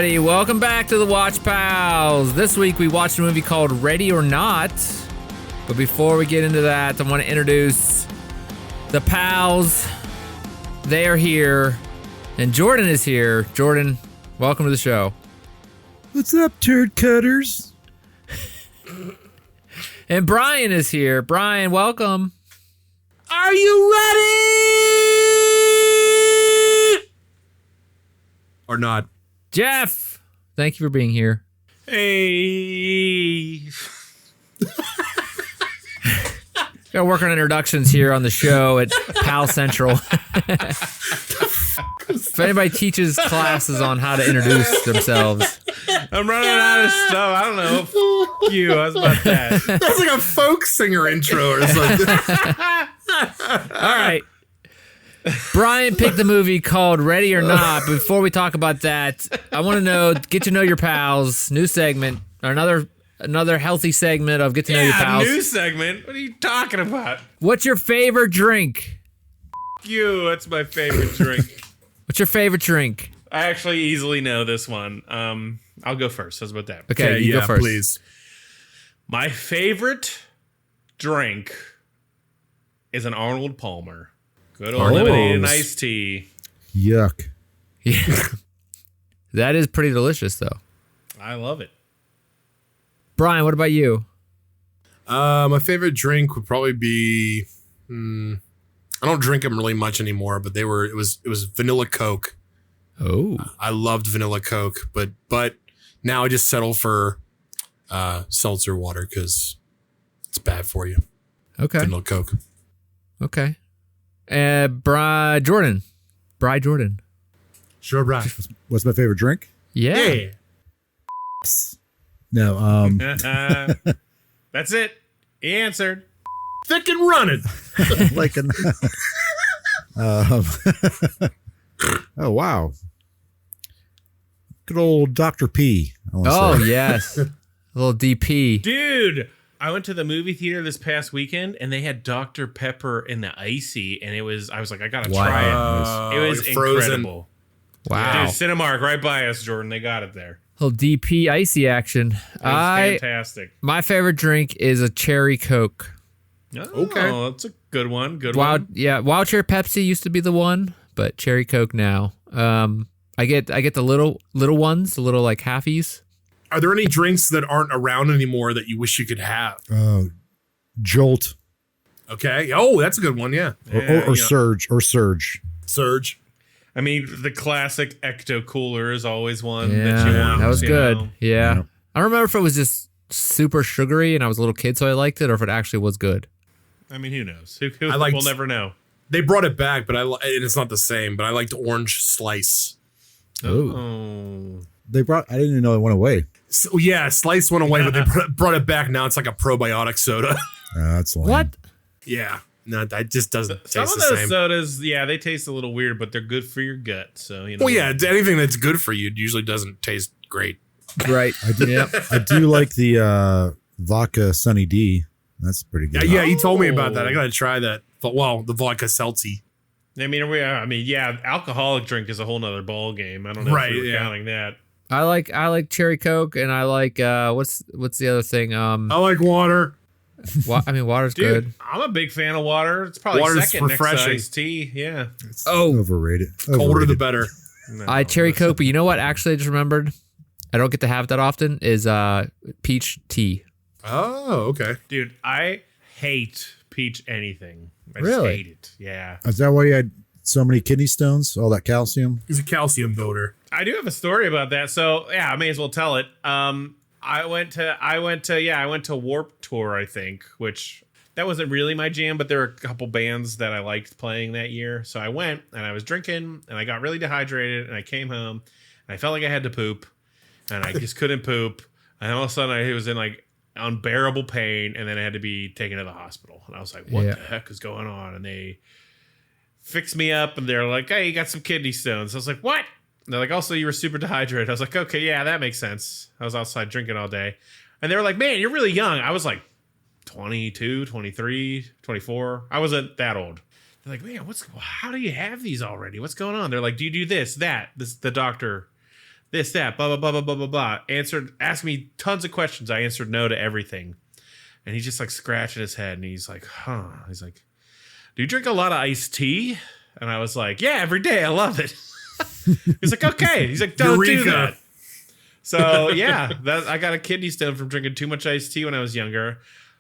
everybody. Welcome back to the Watch Pals. This week we watched a movie called Ready or Not. But before we get into that, I want to introduce the pals. They are here. And Jordan is here. Jordan, welcome to the show. What's up, turd cutters? And Brian is here. Brian, welcome. Are you ready? Or not? Jeff, thank you for being here. Hey. Got to work on introductions here on the show at Pal Central. If anybody teaches classes on how to introduce themselves. I'm running out of stuff. I don't know. Fuck you. I was about that. That's like a folk singer intro or something. All right. Brian picked the movie called Ready or Not. Before we talk about that, I want to know, get to know your pals. New segment, or another healthy segment of get to know your pals. New segment. What are you talking about? What's your favorite drink? Fuck you. That's my favorite drink. What's your favorite drink? I actually easily know this one. I'll go first. How's about that? Okay, you go first. Please. My favorite drink is an Arnold Palmer. Good old lemonade and iced tea. Yuck. Yeah. That is pretty delicious, though. I love it. Brian, what about you? My favorite drink would probably be. I don't drink them really much anymore, but it was vanilla Coke. Oh, I loved vanilla Coke, but now I just settle for seltzer water because it's bad for you. okay. Vanilla Coke. Okay. Jordan. Sure, Brian. What's my favorite drink? Yeah. No, That's it. He answered. Thick and running. like an. Oh wow. Good old Dr. P. I wanna Oh, say. yes. A little DP. Dude, I went to the movie theater this past weekend and they had Dr. Pepper in the icy, and I was like, I gotta try it. It was incredible. Wow. Dude, Cinemark right by us, Jordan. They got it there. Little DP icy action. It was fantastic. My favorite drink is a cherry Coke. Oh, Okay. that's a good one. Good Wild, one. yeah. Wild Cherry Pepsi used to be the one, but cherry Coke now. I get the little ones, the little like halfies. Are there any drinks that aren't around anymore that you wish you could have? Jolt Okay. Oh, that's a good one. Yeah. or Surge Surge. I mean, the classic Ecto Cooler is always one Yeah, that you want. that was you good. know. Yeah. Yeah. I don't remember if it was just super sugary and I was a little kid, so I liked it, or if it actually was good. I mean, who knows? We'll never know. They brought it back, but and it's not the same. But I liked Orange Slice. Oh. I didn't even know it went away. So, yeah, Slice went away, but they brought it back. Now it's like a probiotic soda. That's lame. What? Yeah, no, that just doesn't Some taste of the those same. sodas, yeah, they taste a little weird, but they're good for your gut. So, you know. Well, yeah, anything that's good for you usually doesn't taste great. Right. I do like the vodka Sunny D. That's pretty good. Yeah, you told me about that. I gotta try that. But well, the vodka seltzy. I mean, yeah, alcoholic drink is a whole nother ball game. I don't know Right, if you're yeah. counting that. I like cherry Coke, and I like what's the other thing? I like water. Water's Dude, good. I'm a big fan of water. It's probably Water's second next to refreshing. iced tea. Yeah. It's Oh. overrated. Colder the better. No, I cherry listen. Coke, but you know what? Actually, I just remembered. I don't get to have that often. Is peach tea. Oh, okay. Dude, I hate peach anything. I Really? just hate it. Yeah. Is that why you had so many kidney stones? All that calcium? He's a calcium voter. I do have a story about that. So yeah, I may as well tell it. I went to Warped Tour, I think, which that wasn't really my jam, but there were a couple bands that I liked playing that year. So I went and I was drinking and I got really dehydrated and I came home and I felt like I had to poop and I just couldn't poop. And all of a sudden I was in like unbearable pain and then I had to be taken to the hospital. And I was like, what the heck is going on? And they fixed me up and they're like, hey, you got some kidney stones. I was like, what? And they're like, also, you were super dehydrated. I was like, okay, yeah, that makes sense. I was outside drinking all day. And they were like, man, you're really young. I was like 22, 23, 24. I wasn't that old. They're like, man, how do you have these already? What's going on? They're like, do you do this, that? This the doctor this, that, blah, blah, blah, blah, blah, blah, blah. Asked me tons of questions. I answered no to everything. And he's just like scratching his head and he's like, huh. He's like, do you drink a lot of iced tea? And I was like, yeah, every day. I love it. He's like, okay. He's like, don't do that. So yeah, I got a kidney stone from drinking too much iced tea when I was younger.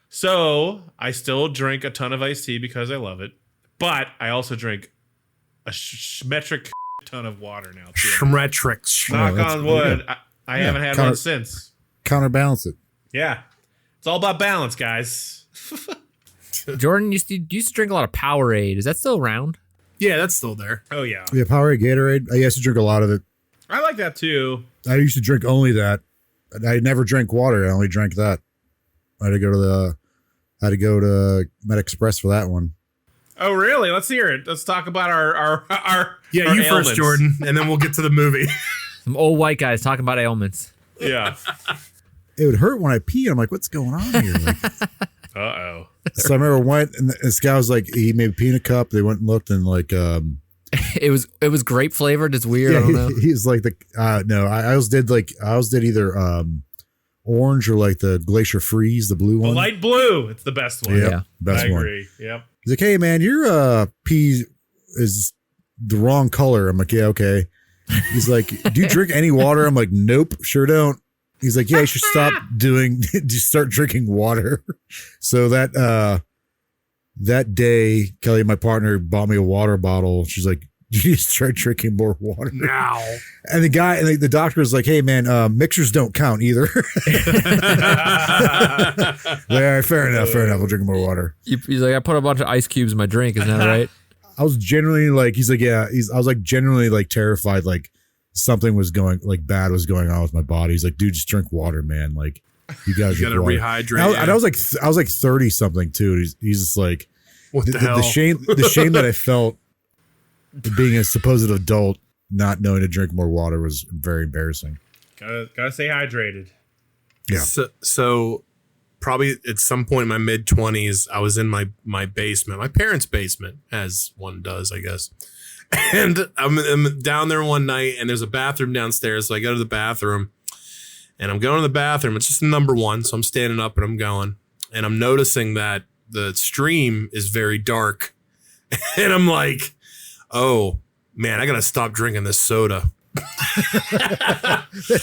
So I still drink a ton of iced tea because I love it. But I also drink a metric ton of water now. Schmetrics. Knock on wood. I haven't had one since. Counterbalance it. Yeah. It's all about balance, guys. Jordan used to drink a lot of Powerade. Is that still around? Yeah, that's still there. Oh, yeah. Yeah, Powerade, Gatorade. I used to drink a lot of it. I like that, too. I used to drink only that. I never drank water. I only drank that. I had to go to Med Express for that one. Oh, really? Let's hear it. Let's talk about our Yeah, our you ailments. first, Jordan, and then we'll get to the movie. Some old white guys talking about ailments. Yeah. It would hurt when I pee. I'm like, what's going on here? Like, Uh-oh. so I remember went and this guy was like, he made pee in a cup. They went and looked and like, It was grape flavored. It's weird. I don't know. He's like no, I always did either orange or like the Glacier Freeze, the blue The one. light blue. It's the best one. Yeah, best I one. agree. Yep. He's like, hey man, your pee is the wrong color. I'm like, yeah, okay. He's like, do you drink any water? I'm like, nope, sure don't. He's like, yeah, you should just start drinking water. So that day, Kelly, my partner, bought me a water bottle. She's like, you start drinking more water Now. And the guy and the doctor was like, hey man, mixers don't count either. Yeah, fair enough. We'll drink more water. He's like, I put a bunch of ice cubes in my drink. Isn't that right? I was genuinely like, he's like, yeah, I was like genuinely like terrified, like something was bad was going on with my body. He's like, dude, just drink water, man. Like you gotta rehydrate. And I was like 30 something too. He's just like, What the hell? The shame that I felt being a supposed adult, not knowing to drink more water was very embarrassing. Gotta stay hydrated. Yeah. So probably at some point in my mid 20s, I was in my basement, my parents' basement, as one does, I guess. And I'm down there one night, and there's a bathroom downstairs. So I go to the bathroom, and I'm going to the bathroom. It's just number one, so I'm standing up and I'm going, and I'm noticing that the stream is very dark, and I'm like, oh man, I gotta stop drinking this soda. That's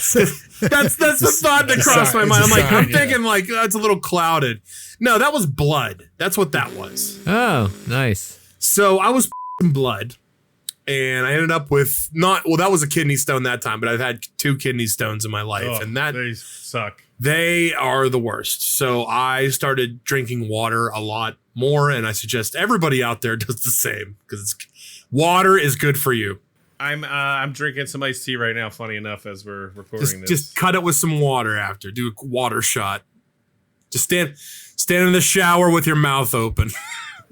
the thought that crossed my mind. I'm thinking like that's a little clouded. No, that was blood. That's what that was. Oh, nice. So I was blood, and I ended up with that was a kidney stone that time, but I've had 2 kidney stones in my life, and they suck. They are the worst. So I started drinking water a lot more, and I suggest everybody out there does the same because water is good for you. I'm drinking some iced tea right now. Funny enough, as we're recording this, just cut it with some water after. Do a water shot. Just stand in the shower with your mouth open.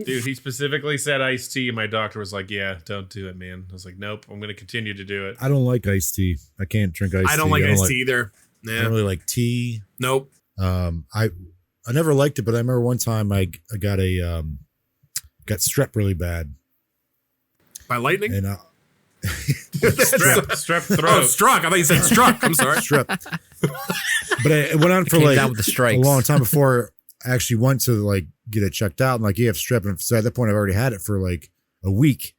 Dude, he specifically said iced tea, and my doctor was like, "Yeah, don't do it, man." I was like, "Nope, I'm going to continue to do it." I don't like iced tea. I can't drink iced tea. I don't like iced tea either. I don't really like tea. Nope. I never liked it, but I remember one time I got got strep really bad. By lightning? And strep throat. Oh, struck. I thought you said struck. I'm sorry. Strep. But it went on for like down with the strikes. a long time before I actually went to like get it checked out. And like, you have strep. And so at that point, I've already had it for like a week.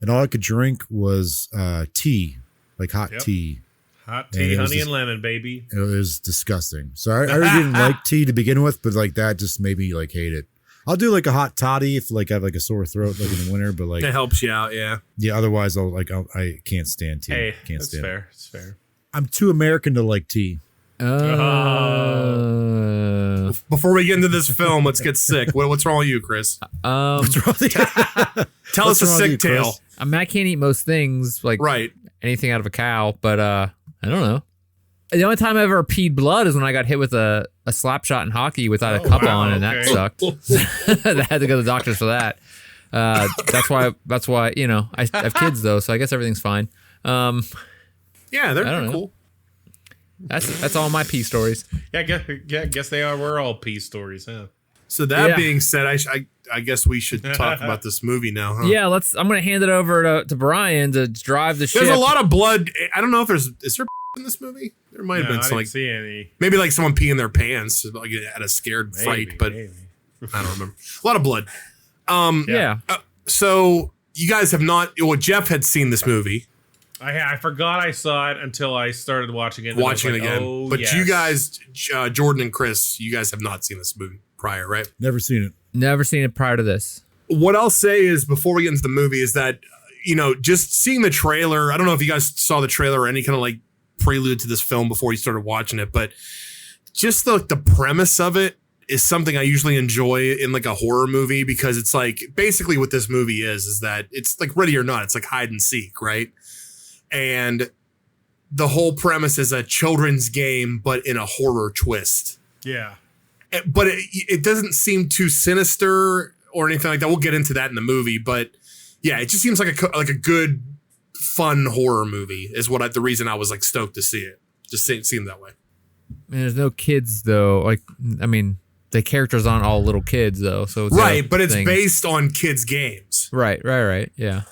And all I could drink was tea, like hot tea. Hot tea, honey and lemon, baby. It was disgusting. So I already didn't like tea to begin with, but like that just made me like hate it. I'll do like a hot toddy if like I have like a sore throat like in the winter, but like it helps you out, yeah. Yeah, otherwise I can't stand tea. Hey, can't that's stand fair. It's fair. I'm too American to like tea. Before we get into this film, let's get sick. What's wrong with you, Chris? Tell us a sick tale. I mean, I can't eat most things, like anything out of a cow, but I don't know. The only time I ever peed blood is when I got hit with a slap shot in hockey without a cup on, and that sucked. I had to go to the doctors for that. That's why you know, I have kids though, so I guess everything's fine. Yeah, they're cool. That's all my pee stories. Yeah, I guess they are. We're all pee stories, huh? So that Yeah. being said, I guess we should talk about this movie now, huh? Yeah, I'm gonna hand it over to Brian to drive the ship. There's a lot of blood. I don't know if is there in this movie? There might have No, been I some didn't see any. maybe like someone peeing their pants, like at a scared fright, but Maybe. I don't remember. A lot of blood. Yeah. So you guys have not. Well, Jeff had seen this movie, I forgot I saw it until I started watching it. And I was watching it like, again. Oh, But yes. you guys, Jordan and Chris, you guys have not seen this movie prior, right? Never seen it. Never seen it prior to this. What I'll say is before we get into the movie is that, just seeing the trailer, I don't know if you guys saw the trailer or any kind of like prelude to this film before you started watching it, but just the premise of it is something I usually enjoy in like a horror movie, because it's like basically what this movie is that it's like Ready or Not. It's like hide and seek, right? And the whole premise is a children's game, but in a horror twist. Yeah. But it doesn't seem too sinister or anything like that. We'll get into that in the movie, but yeah, it just seems like a good, fun horror movie is the reason I was like stoked to see it. Just seemed that way. And there's no kids though. Like, I mean, the characters aren't all little kids though. So it's Right, but it's thing. based on kids' games. Right. Yeah.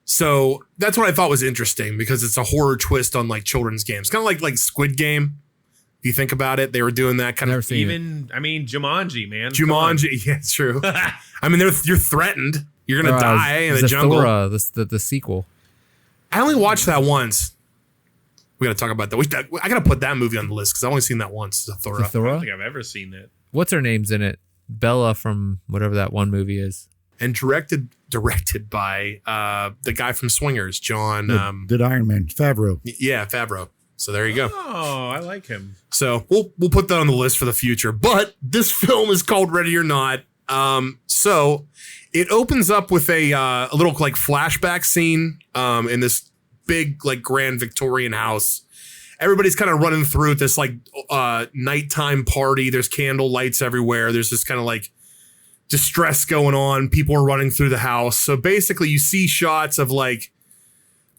So that's what I thought was interesting, because it's a horror twist on like children's games, kind of like Squid Game. If you think about it, they were doing that kind Never of. seen it. Jumanji, man. Jumanji, yeah, it's true. I mean, you're threatened. You're gonna die in the jungle. Zathura, the sequel. I only watched that once. We gotta talk about that. I gotta put that movie on the list because I've only seen that once. Zathura. I don't Zathura? think I've ever seen it. What's her name's in it? Bella from whatever that one movie is. And directed by the guy from Swingers, John. Did Iron Man Favreau? Yeah, Favreau. So there you go. Oh, I like him. So we'll put that on the list for the future. But this film is called Ready or Not. So it opens up with a little like flashback scene in this big like grand Victorian house. Everybody's kind of running through this like nighttime party. There's candle lights everywhere. There's this kind of like distress going on. People are running through the house. So basically you see shots of like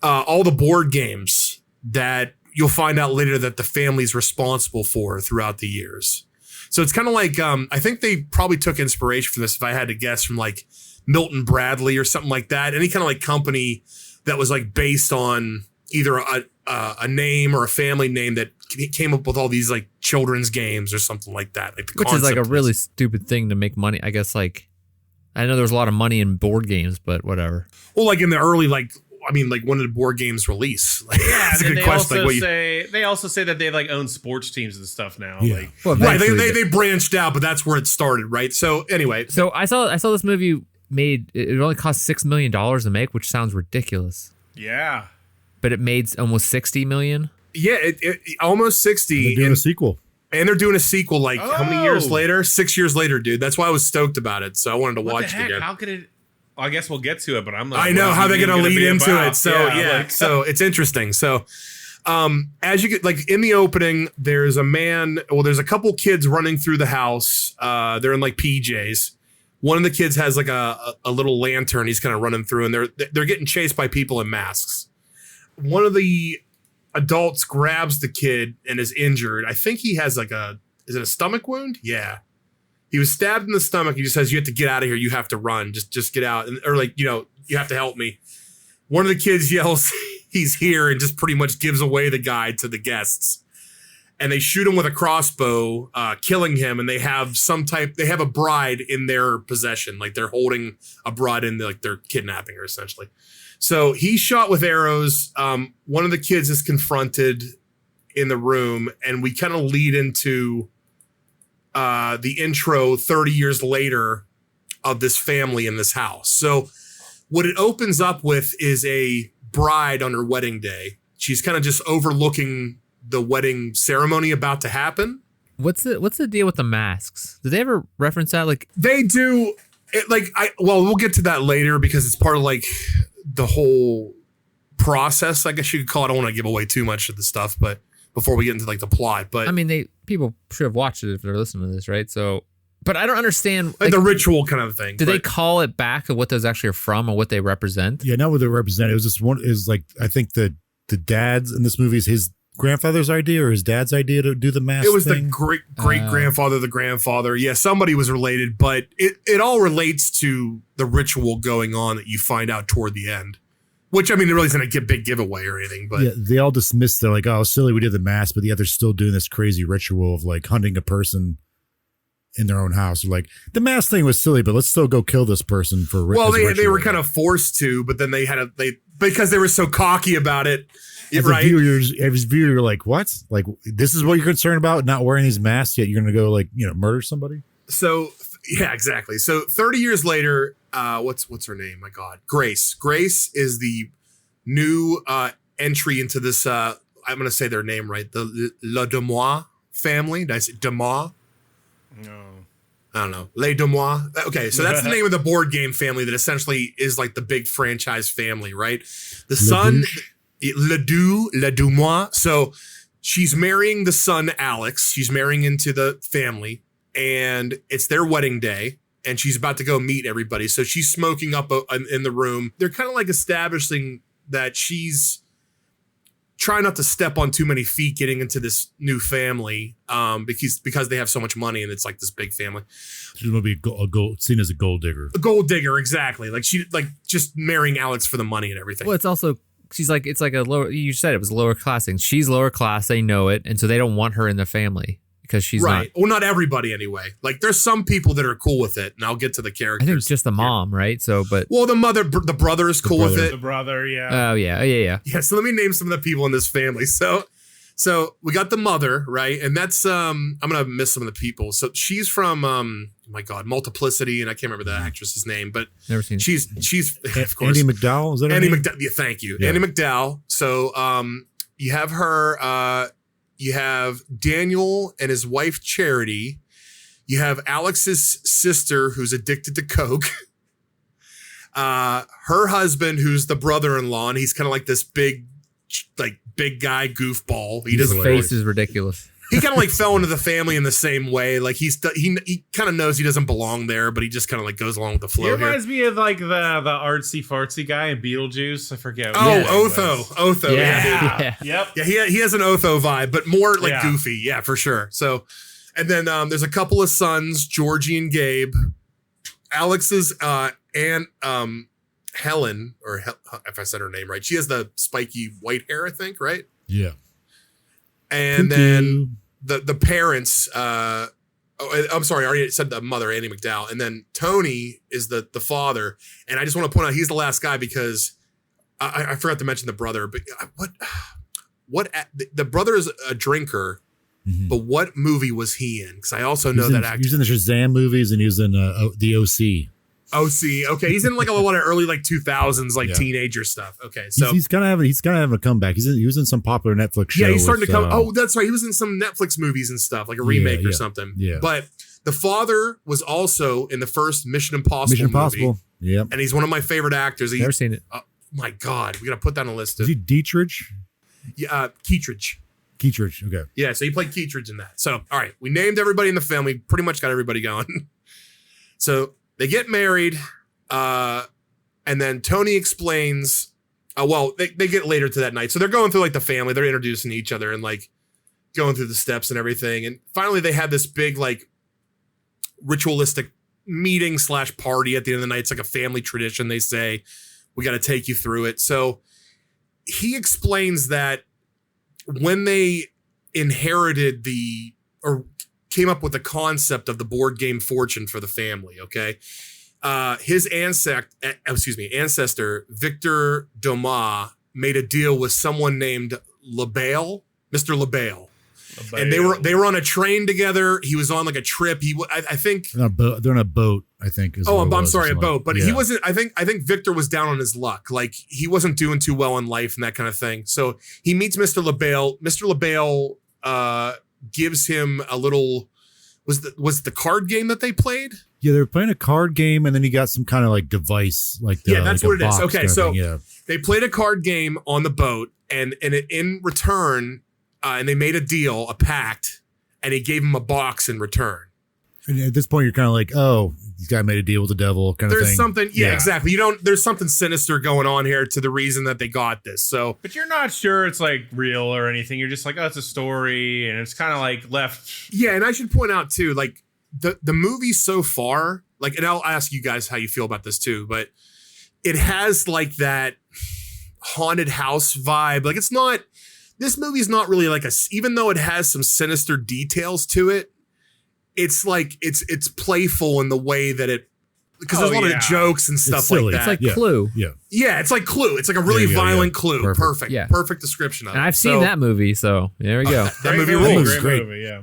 all the board games that you'll find out later that the family's responsible for throughout the years. So it's kind of like, I think they probably took inspiration from this, if I had to guess, from like Milton Bradley or something like that. Any kind of like company that was like based on either a name or a family name that came up with all these like children's games or something like that. Like Which is like a really stupid thing to make money. I guess like, I know there's a lot of money in board games, but whatever. Well, like in the early, like, I mean, like when did board games release? Like, Yeah, that's a and good they question. also Like, they also say that they like own sports teams and stuff now. Yeah. Like, Well, right, eventually they branched out, but that's where it started, right? So anyway, So I saw this movie made, it only cost $6 million to make, which sounds ridiculous, yeah. but it made almost 60 million. yeah, it almost 60. They're doing a sequel. And they're doing a sequel like how many years Oh. later? 6 years later, dude. That's why I was stoked about it. So I wanted to What watch the it heck? again. How could it? Well, I guess we'll get to it, but I'm like, I know what is how it they're even going to lead be into about? it. So yeah, like- so it's interesting. So as you get like in the opening, there's a man. Well, there's a couple kids running through the house. They're in like PJs. One of the kids has like a little lantern. He's kind of running through, and they're getting chased by people in masks. One of the adults grabs the kid and is injured. I think he has like is it a stomach wound? Yeah. He was stabbed in the stomach. He just says, "You have to get out of here. You have to run. Just get out." Or like, you have to help me. One of the kids yells, "He's here," and just pretty much gives away the guy to the guests. And they shoot him with a crossbow, killing him. And they have a bride in their possession. Like they're holding a bride in, like they're kidnapping her essentially. So he's shot with arrows. One of the kids is confronted in the room, and we kind of lead into the intro 30 years later of this family in this house. So what it opens up with is a bride on her wedding day. She's kind of just overlooking the wedding ceremony about to happen. What's the deal with the masks? Did they ever reference that? Like, They do it like we'll get to that later because it's part of like the whole process, I guess you could call it. I don't want to give away too much of the stuff, but before we get into like the plot, but I mean, people should have watched it if they're listening to this, right? So, but I don't understand. like the ritual kind of thing. Do they but- call it back of what those actually are from or what they represent? Yeah, not what they represent. It was just one. It was like I think the dads in this movie is grandfather's idea or his dad's idea to do the mask? It was thing? the great grandfather, the grandfather. Yeah, somebody was related, but it all relates to the ritual going on that you find out toward the end. Which, I mean, it really isn't a big giveaway or anything, but yeah, they all dismissed. They're like, "Oh, silly, we did the mask," but yet they're still doing this crazy ritual of like hunting a person in their own house. They're like, the mask thing was silly, but let's still go kill this person for. Well, they were kind of forced to, but then they because they were so cocky about it. As right? As a viewer, you're like, what? Like, this is what you're concerned about? Not wearing these masks, yet you're going to go like, murder somebody? So yeah, exactly. So 30 years later, what's her name? My God, Grace. Grace is the new entry into this. I'm going to say their name right. The Le Demois family. Did I say Demois? No. I don't know. Les Demois. Okay, so that's the name of the board game family that essentially is like the big franchise family, right? The son, Le Demois. So she's marrying the son, Alex. She's marrying into the family, and it's their wedding day, and she's about to go meet everybody. So she's smoking up in the room. They're kind of like establishing that she's trying not to step on too many feet getting into this new family because they have so much money and it's like this big family. She's going to be seen as a gold digger. A gold digger, exactly. Like she just marrying Alex for the money and everything. Well, it's also it's like a lower. You said it was a lower class thing. She's lower class. They know it, and so they don't want her in the family because she's right. Not. Well, not everybody anyway. Like there's some people that are cool with it, and I'll get to the characters. I think it's just the mom, right? So, but well, the brother is cool with it. The brother, yeah. Oh yeah. Yeah. So let me name some of the people in this family. So we got the mother, right? And that's I'm gonna miss some of the people. So she's from oh my God, Multiplicity, and I can't remember the actress's name, but never seen. She's of course Andie MacDowell. Is that her Andie name? MacDowell? Yeah, thank you, Yeah. Andie MacDowell. So you have her. You have Daniel and his wife Charity. You have Alex's sister who's addicted to coke. Her husband who's the brother-in-law, and he's kind of like this big guy goofball. His face is ridiculous. He kind of like fell into the family in the same way. Like he kind of knows he doesn't belong there, but he just kind of like goes along with the flow. He reminds me of like the artsy fartsy guy in Beetlejuice. I forget. Otho. Yeah. Yep. Yeah, he has an Otho vibe, but more like Yeah. goofy. Yeah, for sure. So, and then there's a couple of sons, Georgie and Gabe. Alex's aunt, Helen, if I said her name right, she has the spiky white hair, I think, right? Yeah. And then the parents, I'm sorry, I already said the mother, Andie MacDowell. And then Tony is the father. And I just want to point out he's the last guy because I forgot to mention the brother. But what the brother is a drinker, but what movie was he in? Because I also know that actor. He was in the Shazam movies and he was in the OC. OC. Okay, he's in like a lot of early like 2000s teenager stuff. Okay, so he's kind of having a comeback. He was in some popular Netflix show. Yeah, he's starting to come. Oh, that's right. He was in some Netflix movies and stuff, like a remake or something. Yeah. But the father was also in the first Mission Impossible movie. Yeah. And he's one of my favorite actors. Never seen it. My God, we got to put that on a list. Is he Dietrich? Yeah, Kittredge. Kittredge. Okay. Yeah, so he played Kittredge in that. So, all right, we named everybody in the family. Pretty much got everybody going. So they get married, and then Tony explains. They get later to that night, so they're going through like the family. They're introducing each other and like going through the steps and everything. And finally, they have this big like ritualistic meeting / party at the end of the night. It's like a family tradition. They say we got to take you through it. So he explains that when they inherited or came up with the concept of the board game Fortune for the family, okay? His ancestor, Victor Domas, made a deal with someone named Mr. LaBelle. And they were on a train together. He was on like a trip. I think they're on a boat. I think. I'm sorry, a boat. But yeah. he wasn't. I think Victor was down on his luck. Like he wasn't doing too well in life and that kind of thing. So he meets Mr. LaBelle. Mr. LaBelle gives him a little. Was the card game that they played? Yeah, they were playing a card game, and then he got some kind of like device, that's like what it is. Okay, so yeah. They played a card game on the boat, and in return, and they made a deal, a pact, and he gave him a box in return. And at this point, you're kind of like, oh, this guy made a deal with the devil kind of thing. There's something, exactly. There's something sinister going on here to the reason that they got this. So, but you're not sure it's like real or anything. You're just like, oh, it's a story, and it's kind of like left. Yeah, and I should point out too, like the movie so far, like, and I'll ask you guys how you feel about this too, but it has like that haunted house vibe. Like, it's not. This movie's not really like even though it has some sinister details to it. It's like it's playful in the way that it, because there's a lot of jokes and stuff like that. It's like Clue. Yeah, it's like Clue. It's like a really violent Clue. Perfect. Yeah. Perfect description of it. And I've seen that movie, so there we go. That movie rules. Great movie, yeah.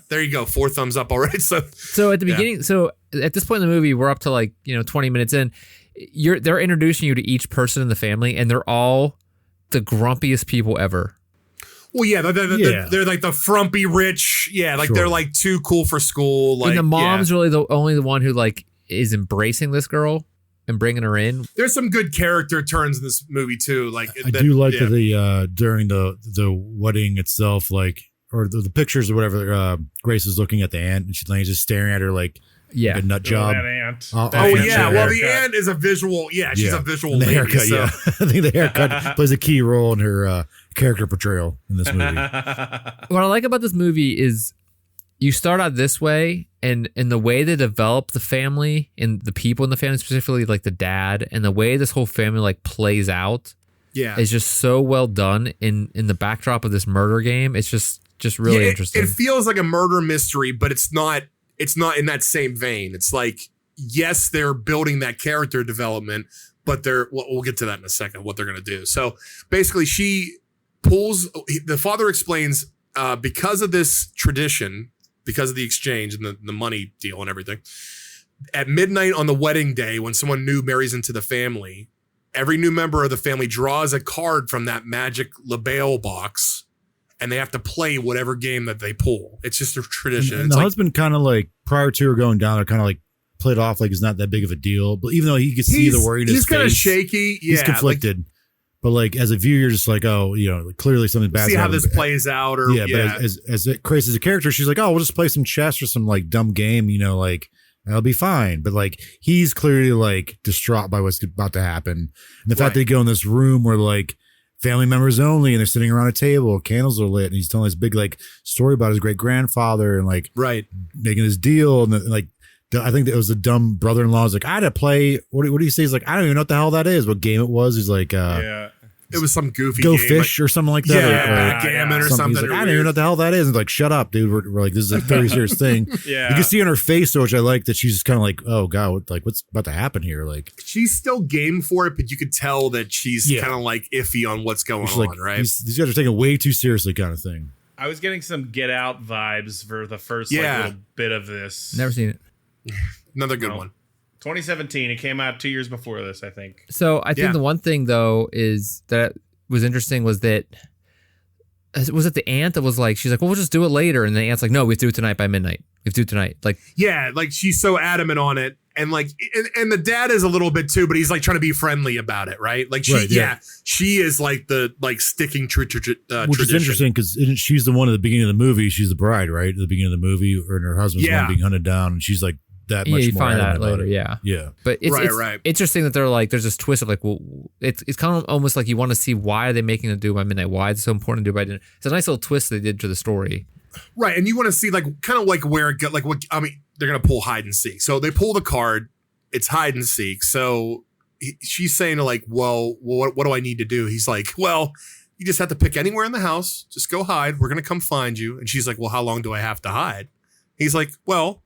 There you go. 4 thumbs up already. So at the beginning, so at this point in the movie, we're up to like 20 minutes in. They're introducing you to each person in the family, and they're all the grumpiest people ever. Well, yeah, they're like the frumpy rich. Yeah, like they're like too cool for school. Like, and the mom's really the only one who like is embracing this girl and bringing her in. There's some good character turns in this movie too. Like I do like that the during the wedding itself, like or the pictures or whatever. Grace is looking at the aunt and she's just staring at her like a nut job. That aunt. Well, the aunt is a visual. Yeah, she's a visual and the lady. Haircut, so. I think the haircut plays a key role in her character portrayal in this movie. What I like about this movie is you start out this way, and the way they develop the family and the people in the family, specifically like the dad, and the way this whole family like plays out, is just so well done in the backdrop of this murder game. It's just really interesting. It feels like a murder mystery, but it's not in that same vein. It's like, yes, they're building that character development, but we'll get to that in a second, what they're going to do. So basically the father explains, because of this tradition, because of the exchange and the money deal and everything, at midnight on the wedding day, when someone new marries into the family, every new member of the family draws a card from that magic LaBelle box, and they have to play whatever game that they pull. It's just a tradition. And the husband kind of like, prior to her going down, they're kind of like played off like it's not that big of a deal. But even though he could see the worry in his face. He's kind of shaky. He's conflicted. But like as a viewer, you're just like, oh, clearly something bad. See how this plays out. Or but as Grace as a character, she's like, oh, we'll just play some chess or some like dumb game, like that'll be fine. But like he's clearly like distraught by what's about to happen. And the fact that they go in this room where like family members only, and they're sitting around a table, candles are lit, and he's telling this big like story about his great grandfather and like making this deal, and like I think that it was the dumb brother-in-law. Is like, I had to play. What do you say? He's like, I don't even know what the hell that is. What game it was? He's like, it was some goofy Go game, Fish or something like that. Yeah, backgammon or something. He's like, I don't even know what the hell that is. And like, shut up, dude. We're like, this is a very serious thing. You can see on her face, though, which I like, that she's just kind of like, oh god, what's about to happen here? Like, she's still game for it, but you could tell that she's kind of like iffy on what's going on, like, right? These guys are taking it way too seriously, kind of thing. I was getting some Get Out vibes for the first little bit of this. Never seen it. Another good one. 2017. It came out 2 years before this, I think. So I think the one thing though is that was interesting was it the aunt that was like, she's like, well, we'll just do it later, and the aunt's like, no, we have to do it tonight by midnight. We have to do it tonight. Like, like she's so adamant on it, and like, and the dad is a little bit too, but he's like trying to be friendly about it, right? Like she is like the sticking which tradition. Is interesting because she's the one at the beginning of the movie. She's the bride, right? At the beginning of the movie, and her husband's the one being hunted down, and she's like that much you more. Find that later, yeah. But it's interesting that they're like, there's this twist of like, well, it's kind of almost like you want to see why are they making it do by midnight? Why is it so important to do by dinner? It's a nice little twist they did to the story, right? And you want to see like kind of like where it like what I mean. They're gonna pull hide and seek, so they pull the card. It's hide and seek. So she's saying to like, well, what do I need to do? He's like, well, you just have to pick anywhere in the house. Just go hide. We're gonna come find you. And she's like, well, how long do I have to hide? He's like, well,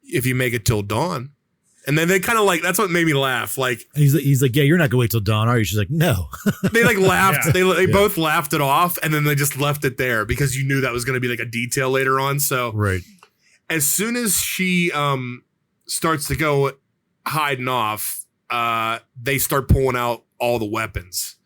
if you make it till dawn. And then they kind of like, that's what made me laugh. Like he's like, yeah, you're not gonna wait till dawn, are you? She's like, no. They like laughed. They both laughed it off, and then they just left it there because you knew that was gonna be like a detail later on. So as soon as she starts to go hiding off, they start pulling out all the weapons.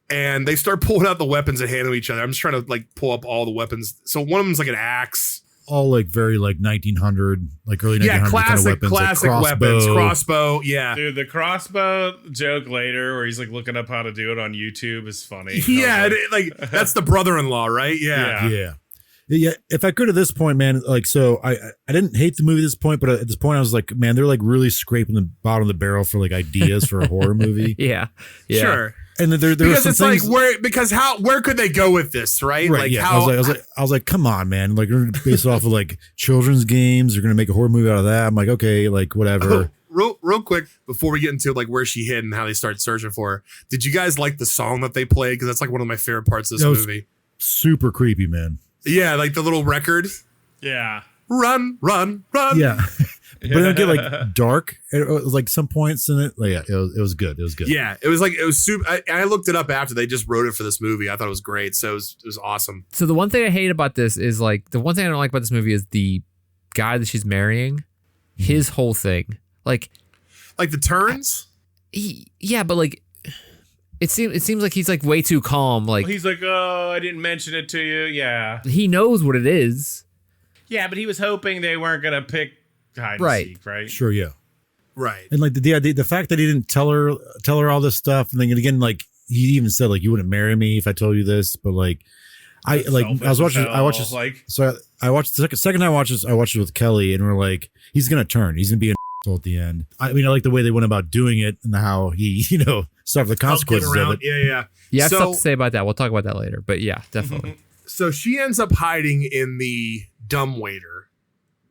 And they start pulling out the weapons and handle each other. I'm just trying to like pull up all the weapons. So one of them's like an axe. All like very like 1900, like early 1900 classic, kind of weapons. Classic like weapons. Crossbow, yeah. Dude, the crossbow joke later where he's like looking up how to do it on YouTube is funny. Yeah, like that's the brother-in-law, right? Yeah. Yeah, if I could at this point, man, like, so I didn't hate the movie at this point, but at this point I was like, man, they're like really scraping the bottom of the barrel for like ideas for a horror movie. Yeah. Sure. And then there were Because some it's things, like where could they go with this, right? right? Like Yeah, how I was like, come on, man, like we're gonna base it off of like children's games. They're gonna make a horror movie out of that. I'm like, okay, like whatever. real quick before we get into like where she hid and how they start searching for her. Did you guys like the song that they played? Because that's like one of my favorite parts of this movie. Super creepy, man. Yeah, like the little record. Yeah. Run. Yeah. But then it get like dark at like some points in it. Like, yeah, it was good. It was good. Yeah, it was super. I looked it up after they just wrote it for this movie. I thought it was great. So it was awesome. So the one thing I hate about this is like the one thing I don't like about this movie is the guy that she's marrying. His whole thing, like the turns. Yeah, but like it seems like he's like way too calm. Like He's like, oh, I didn't mention it to you. Yeah. he knows what it is. Yeah, but he was hoping they weren't going to pick hide Right. and seek, right? Sure, yeah. Right. And like the fact that he didn't tell her all this stuff, and then again, like he even said like you wouldn't marry me if I told you this, but like I was watching this, like, so I watched the second time I watched it with Kelly, and we're like, he's gonna be an asshole at the end. I mean, I like the way they went about doing it and how he suffered the consequences of it. Yeah. Yeah, I have So- stuff to say about that. We'll talk about that later. But yeah, definitely. So she ends up hiding in the dumbwaiter,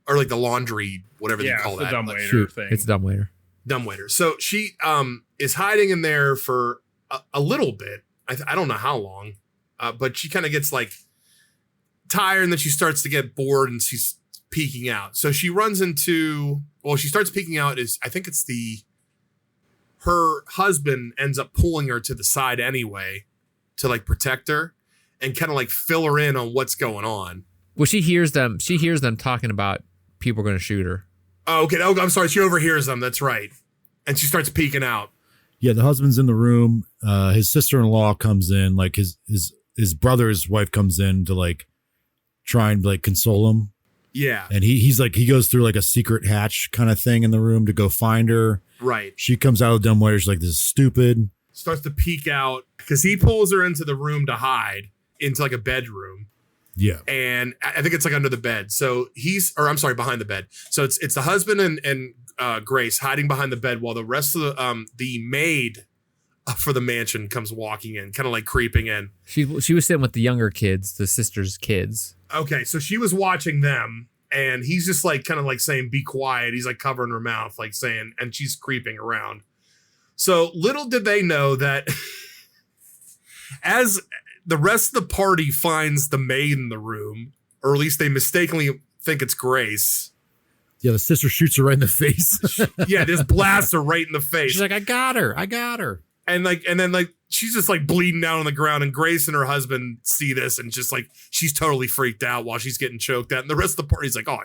or like the laundry, whatever yeah, they call the that. dumb Like, waiter Shoot, thing. it's a dumbwaiter. dumbwaiter. So she is hiding in there for a little bit. I don't know how long, but she kind of gets like tired, and then she starts to get bored, and she's peeking out. So she runs into, she starts peeking out. I think it's her husband ends up pulling her to the side anyway to like protect her and kind of like fill her in on what's going on. Well, she hears them talking about people are going to shoot her. Oh, okay. Oh, I'm sorry. She overhears them. That's right. And she starts peeking out. Yeah, the husband's in the room. His sister-in-law comes in, like his brother's wife comes in to like try and like console him. Yeah. And he's like, he goes through like a secret hatch kind of thing in the room to go find her. Right. She comes out of the dumbwaiter. She's like, this is stupid. Starts to peek out because he pulls her into the room to hide into like a bedroom. Yeah. And I think it's like under the bed. So behind the bed. So it's the husband and Grace hiding behind the bed while the rest of the maid for the mansion comes walking in, kind of like creeping in. She was sitting with the younger kids, the sister's kids. Okay, so she was watching them, and he's just like kind of like saying, "Be quiet." He's like covering her mouth, like saying, and she's creeping around. So little did they know that as the rest of the party finds the maid in the room, or at least they mistakenly think it's Grace. Yeah, the sister shoots her right in the face. Yeah, just blasts her right in the face. She's like, I got her. And then she's just like bleeding down on the ground, and Grace and her husband see this, and just like she's totally freaked out while she's getting choked out. And the rest of the party's like, "Oh,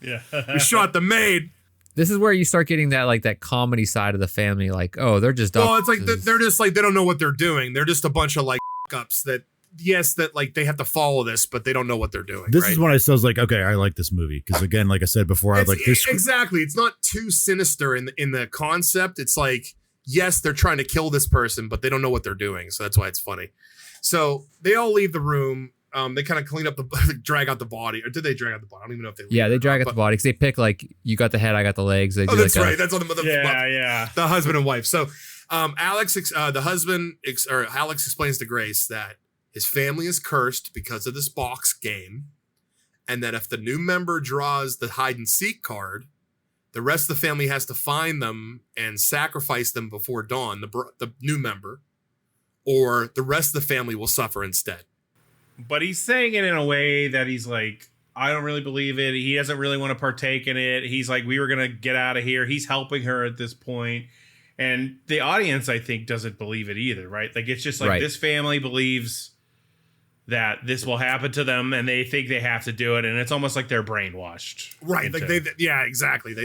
Yeah. we shot the maid." This is where you start getting that comedy side of the family. Like, oh, they're just Well, it's like they're just like they don't know what they're doing. They're just a bunch of like ups that like they have to follow this, but they don't know what they're doing. This right? is when I was like, okay, I like this movie because again, like I said before, I was like, this exactly. It's not too sinister in the concept. It's like, yes, they're trying to kill this person, but they don't know what they're doing. So that's why it's funny. So they all leave the room. They kind of clean up drag out the body, or did they drag out the body? I don't even know if they. Yeah, they drag out the body because they pick like you got the head, I got the legs. They do that's like right. That's on Yeah. the husband and wife. So Alex explains to Grace that his family is cursed because of this box game, and that if the new member draws the hide and seek card, the rest of the family has to find them and sacrifice them before dawn, the new member, or the rest of the family will suffer instead. But he's saying it in a way that he's like, I don't really believe it. He doesn't really want to partake in it. He's like, we were going to get out of here. He's helping her at this point. And the audience, I think, doesn't believe it either, right? Like, it's just like Right. This family believes that this will happen to them, and they think they have to do it. And it's almost like they're brainwashed. Right. Like exactly.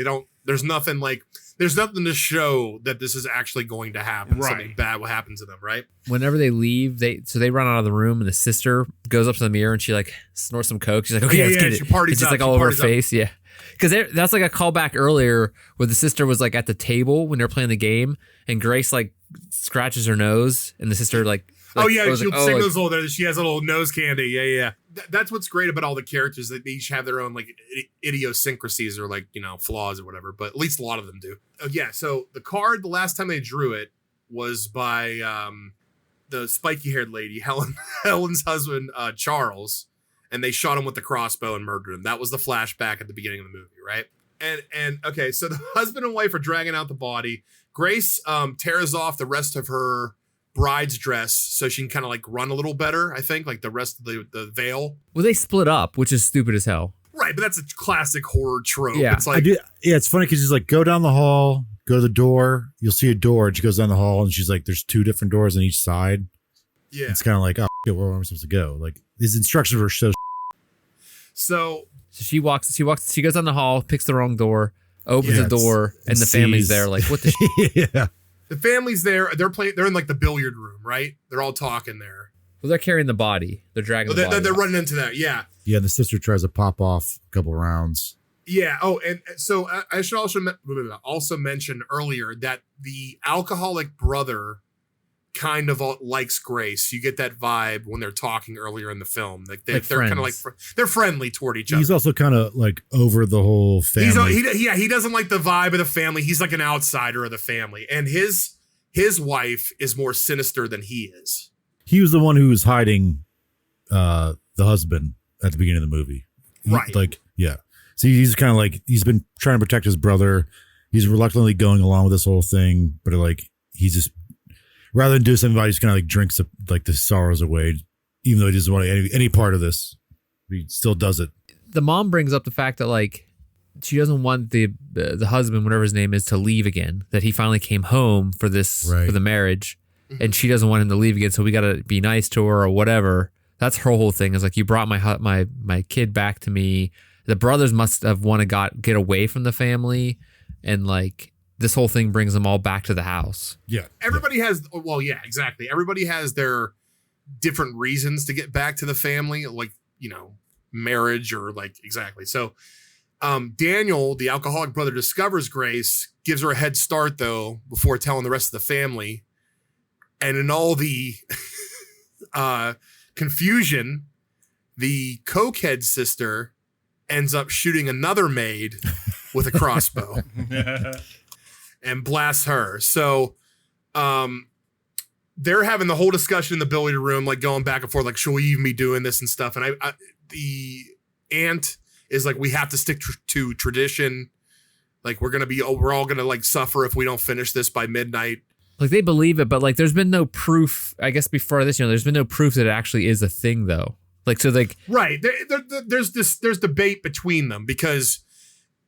There's nothing to show that this is actually going to happen. Right. Something bad will happen to them. Right. Whenever they leave, they run out of the room, and the sister goes up to the mirror and she like snorts some coke. She's like, okay, let's get it. She parties It's just up, like all over her face. Yeah. Because that's like a callback earlier where the sister was like at the table when they're playing the game, and Grace like scratches her nose, and the sister like Oh yeah, I was she like, oh, signals all there. She has a little nose candy. Yeah. That's what's great about all the characters, that they each have their own like idiosyncrasies or like, flaws or whatever. But at least a lot of them do. Yeah. So the card, the last time they drew it was by the spiky haired lady, Helen's husband, Charles, and they shot him with the crossbow and murdered him. That was the flashback at the beginning of the movie, right? And okay, so the husband and wife are dragging out the body. Grace tears off the rest of her bride's dress so she can kind of like run a little better, I think, like the rest of the veil. Well, they split up, which is stupid as hell. Right, but that's a classic horror trope. Yeah. It's like, it's funny because she's like, go down the hall, go to the door, you'll see a door, and she goes down the hall and she's like, there's 2 different doors on each side. yeah. It's kind of like, oh shit, where am I supposed to go? Like these instructions were So she goes down the hall, picks the wrong door, opens Yeah, the door, and the family's sees- there like, what the yeah. the family's there. They're in like the billiard room, right? They're all talking there. Well, they're carrying the body. They're dragging Oh, the body. they're out. running into that. Yeah. Yeah, and the sister tries to pop off a couple rounds. Yeah. Oh, and so I should also mention earlier that the alcoholic brother kind of likes Grace. You get that vibe when they're talking earlier in the film. Like they're kind of like they're friendly toward each other. He's also kind of like over the whole family. He doesn't like the vibe of the family. He's like an outsider of the family, and his wife is more sinister than he is. He was the one who was hiding the husband at the beginning of the movie. Right. Like, yeah. So he's kind of like, he's been trying to protect his brother. He's reluctantly going along with this whole thing, but like, he's just, rather than do something about it, he just kind of like drinks the sorrows away, even though he doesn't want any part of this. He still does it. The mom brings up the fact that like she doesn't want the husband, whatever his name is, to leave again. That he finally came home for this Right. for the marriage, and she doesn't want him to leave again. So we got to be nice to her or whatever. That's her whole thing. Is like, you brought my kid back to me. The brothers must have want to get away from the family, and like this whole thing brings them all back to the house. Yeah. Everybody has, well, yeah, exactly. Everybody has their different reasons to get back to the family, like, marriage or like, exactly. So Daniel, the alcoholic brother, discovers Grace, gives her a head start though, before telling the rest of the family. And in all the confusion, the cokehead sister ends up shooting another maid with a crossbow and blasts her. So they're having the whole discussion in the billiard room, like going back and forth, like, should we even be doing this and stuff? And the aunt is like, we have to stick to tradition. Like, we're all going to like suffer if we don't finish this by midnight. Like, they believe it, but like there's been no proof. I guess before this, there's been no proof that it actually is a thing though. Like, so like, right. There's debate between them because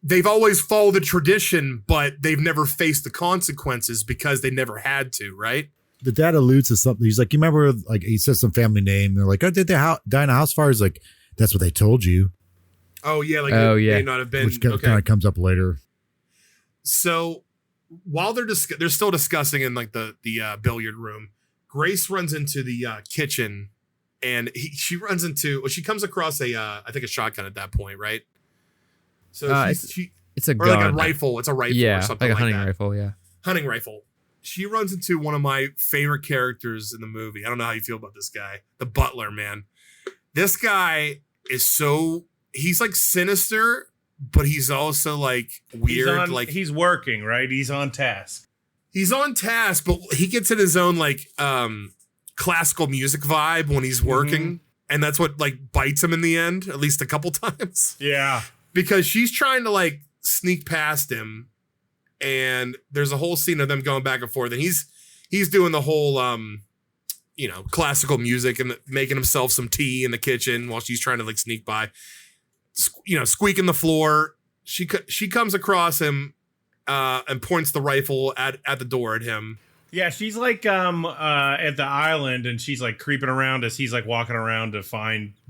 they've always followed the tradition, but they've never faced the consequences because they never had to, right? The dad alludes to something. He's like, you remember, like, he says some family name. They're like, oh, did they die in a house fire? He's like, that's what they told you. Oh, yeah. Like, oh, it yeah. may not have been. Which kind of comes up later. So while they're still discussing in like the billiard room, Grace runs into the kitchen, and she comes across I think a shotgun at that point, right? So it's a gun. or like a rifle. It's a rifle, yeah, or something like a hunting that. rifle. Yeah, Hunting rifle. She runs into one of my favorite characters in the movie. I don't know how you feel about this guy, the butler, man. This guy is he's like sinister, but he's also like weird. He's working, right? He's on task. He's on task, but he gets in his own like classical music vibe when he's working, and that's what like bites him in the end, at least a couple times. Yeah, because she's trying to like sneak past him, and there's a whole scene of them going back and forth, and he's doing the whole classical music and making himself some tea in the kitchen while she's trying to like sneak by, squeaking the floor. She comes across him and points the rifle at the door at him. yeah. She's like at the island, and she's like creeping around as he's like walking around to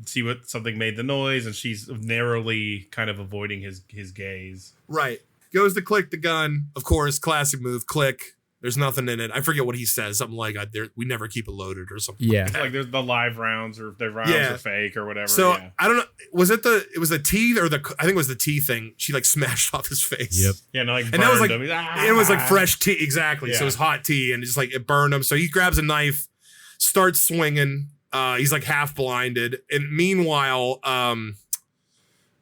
see what something made the noise, and she's narrowly kind of avoiding his gaze. Right. Goes to click the gun. Of course, classic move. Click. There's nothing in it. I forget what he says. Something like, we never keep it loaded or something. yeah. Like there's the live rounds, or the rounds are fake or whatever. So yeah. I don't know. It was the tea or I think it was the tea thing. She like smashed off his face. Yep. Yeah, no, like And that was burned like, him. it was like fresh tea. Exactly. So Yeah. it was hot tea, and just like it burned him. So he grabs a knife, starts swinging. He's like half blinded. And meanwhile,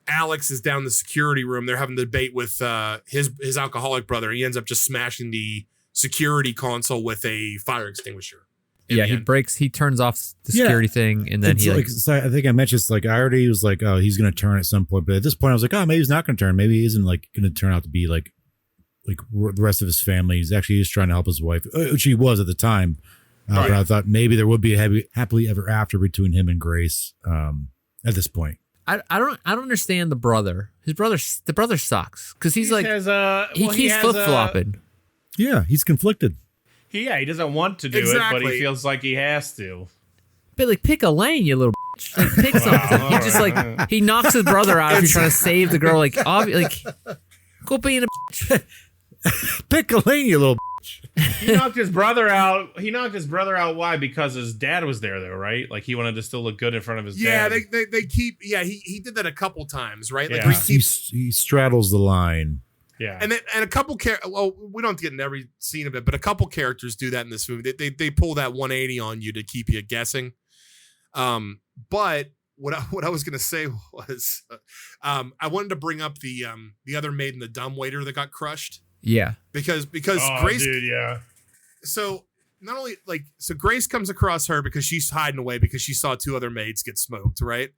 Alex is down in the security room. They're having a debate with his alcoholic brother. He ends up just smashing the security console with a fire extinguisher. Yeah, he turns off the security thing, and then so I think I mentioned it's like I already was like, oh, he's gonna turn at some point, but at this point I was like, oh, maybe he's not gonna turn. Maybe he isn't like gonna turn out to be like the rest of his family. He's actually just trying to help his wife, which he was at the time. But I thought maybe there would be a happily ever after between him and Grace at this point. I don't understand the brother. The brother sucks because he's like he keeps flip flopping. Yeah, he's conflicted. He doesn't want to do it, but he feels like he has to. But like, pick a lane, you little bitch. Like, pick something. He just like he knocks his brother out if you're trying to save the girl. Like, go being a bitch. Pick a lane, you little bitch. He knocked his brother out. Why? Because his dad was there, though, right? Like he wanted to still look good in frund of his dad. Yeah, they keep. Yeah, he did that a couple times, right? Like yeah. he straddles the line. Yeah, and a couple well, we don't get in every scene of it, but a couple characters do that in this movie. They pull that 180 on you to keep you guessing. But what I was gonna say was, I wanted to bring up the other maiden, the dumbwaiter that got crushed. Yeah, because Grace, dude, yeah. So not only Grace comes across her because she's hiding away because she saw two other maids get smoked, right?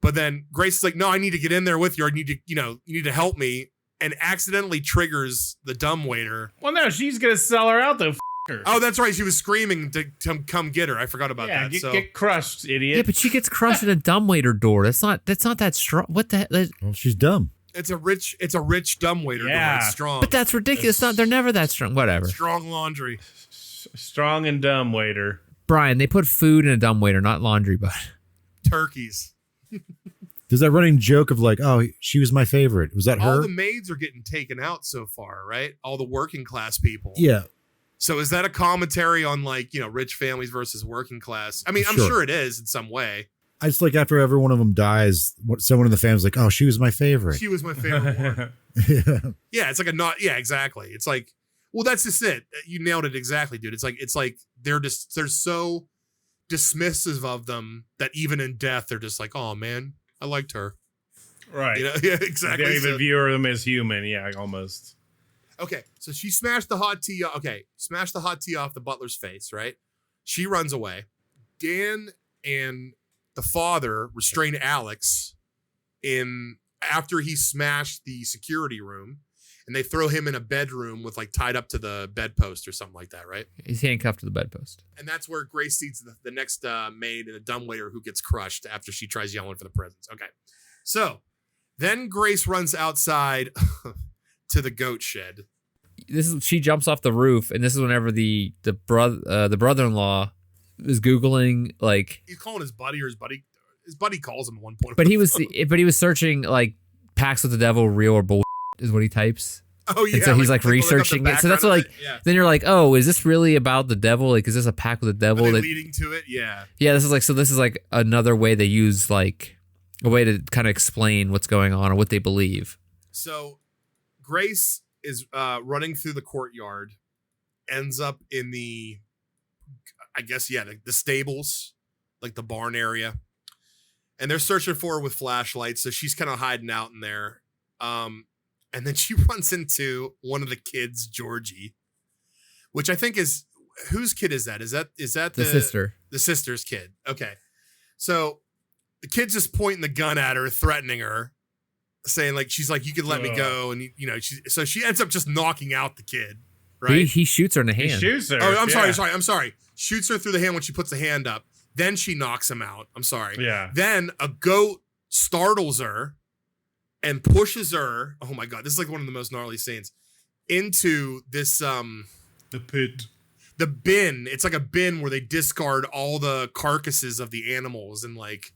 But then Grace is like, no, I need to get in there with you. I need to, you need to help me. And accidentally triggers the dumbwaiter. Well, no, she's gonna sell her out though. Her. Oh, that's right. She was screaming to come get her. I forgot about that. Get crushed, idiot. Yeah, but she gets crushed in a dumbwaiter door. That's not that strong. What the hell? Well, she's dumb. It's a rich dumbwaiter door. It's strong. But that's ridiculous. They're never that strong. Whatever. Strong laundry. Strong and dumbwaiter. Brian, they put food in a dumbwaiter, not laundry, but turkeys. There's that running joke of like, oh, she was my favorite. Was that her? All the maids are getting taken out so far, right? All the working class people. Yeah. So is that a commentary on like, rich families versus working class? I mean, I'm sure it is in some way. I just like after every one of them dies, someone in the family's like, oh, she was my favorite. She was my favorite one. Yeah, it's like yeah, exactly. It's like, well, that's just it. You nailed it exactly, dude. It's like they're so dismissive of them that even in death, they're just like, oh man, I liked her. Right. Yeah, exactly. They don't even view them as human. Yeah, almost. Okay, so she smashed the hot tea. Smashed the hot tea off the butler's face, right? She runs away. Dan and the father restrain Alex after he smashed the security room, and they throw him in a bedroom with like tied up to the bedpost or something like that, right? He's handcuffed to the bedpost. And that's where Grace sees the next maid and the dumbwaiter who gets crushed after she tries yelling for the presents. Okay, so then Grace runs outside to the goat shed. She jumps off the roof, and this is whenever the brother-in-law is Googling, like, he's calling his buddy, or his buddy calls him at one point. But he was searching like pacts with the devil, real or bull, is what he types. Oh yeah. And so he's like researching it. So that's what like. Yeah. Then you're like, oh, is this really about the devil? Like, is this a pact with the devil? Leading to it, yeah. Yeah, this is like another way they use like a way to kind of explain what's going on or what they believe. So Grace is running through the courtyard, ends up in the stables, like the barn area. And they're searching for her with flashlights, so she's kind of hiding out in there. And then she runs into one of the kids, Georgie, which I think is, whose kid is that? Is that the sister? The sister's kid. Okay. So the kid's just pointing the gun at her, threatening her, saying like, she's like, you could let me go. And so she ends up just knocking out the kid, right? He shoots her in the hand. He shoots her. Oh, I'm sorry. Shoots her through the hand when she puts the hand up. Then she knocks him out. I'm sorry. Yeah. Then a goat startles her and pushes her. Oh my God. This is like one of the most gnarly scenes into this, the pit, the bin. It's like a bin where they discard all the carcasses of the animals and like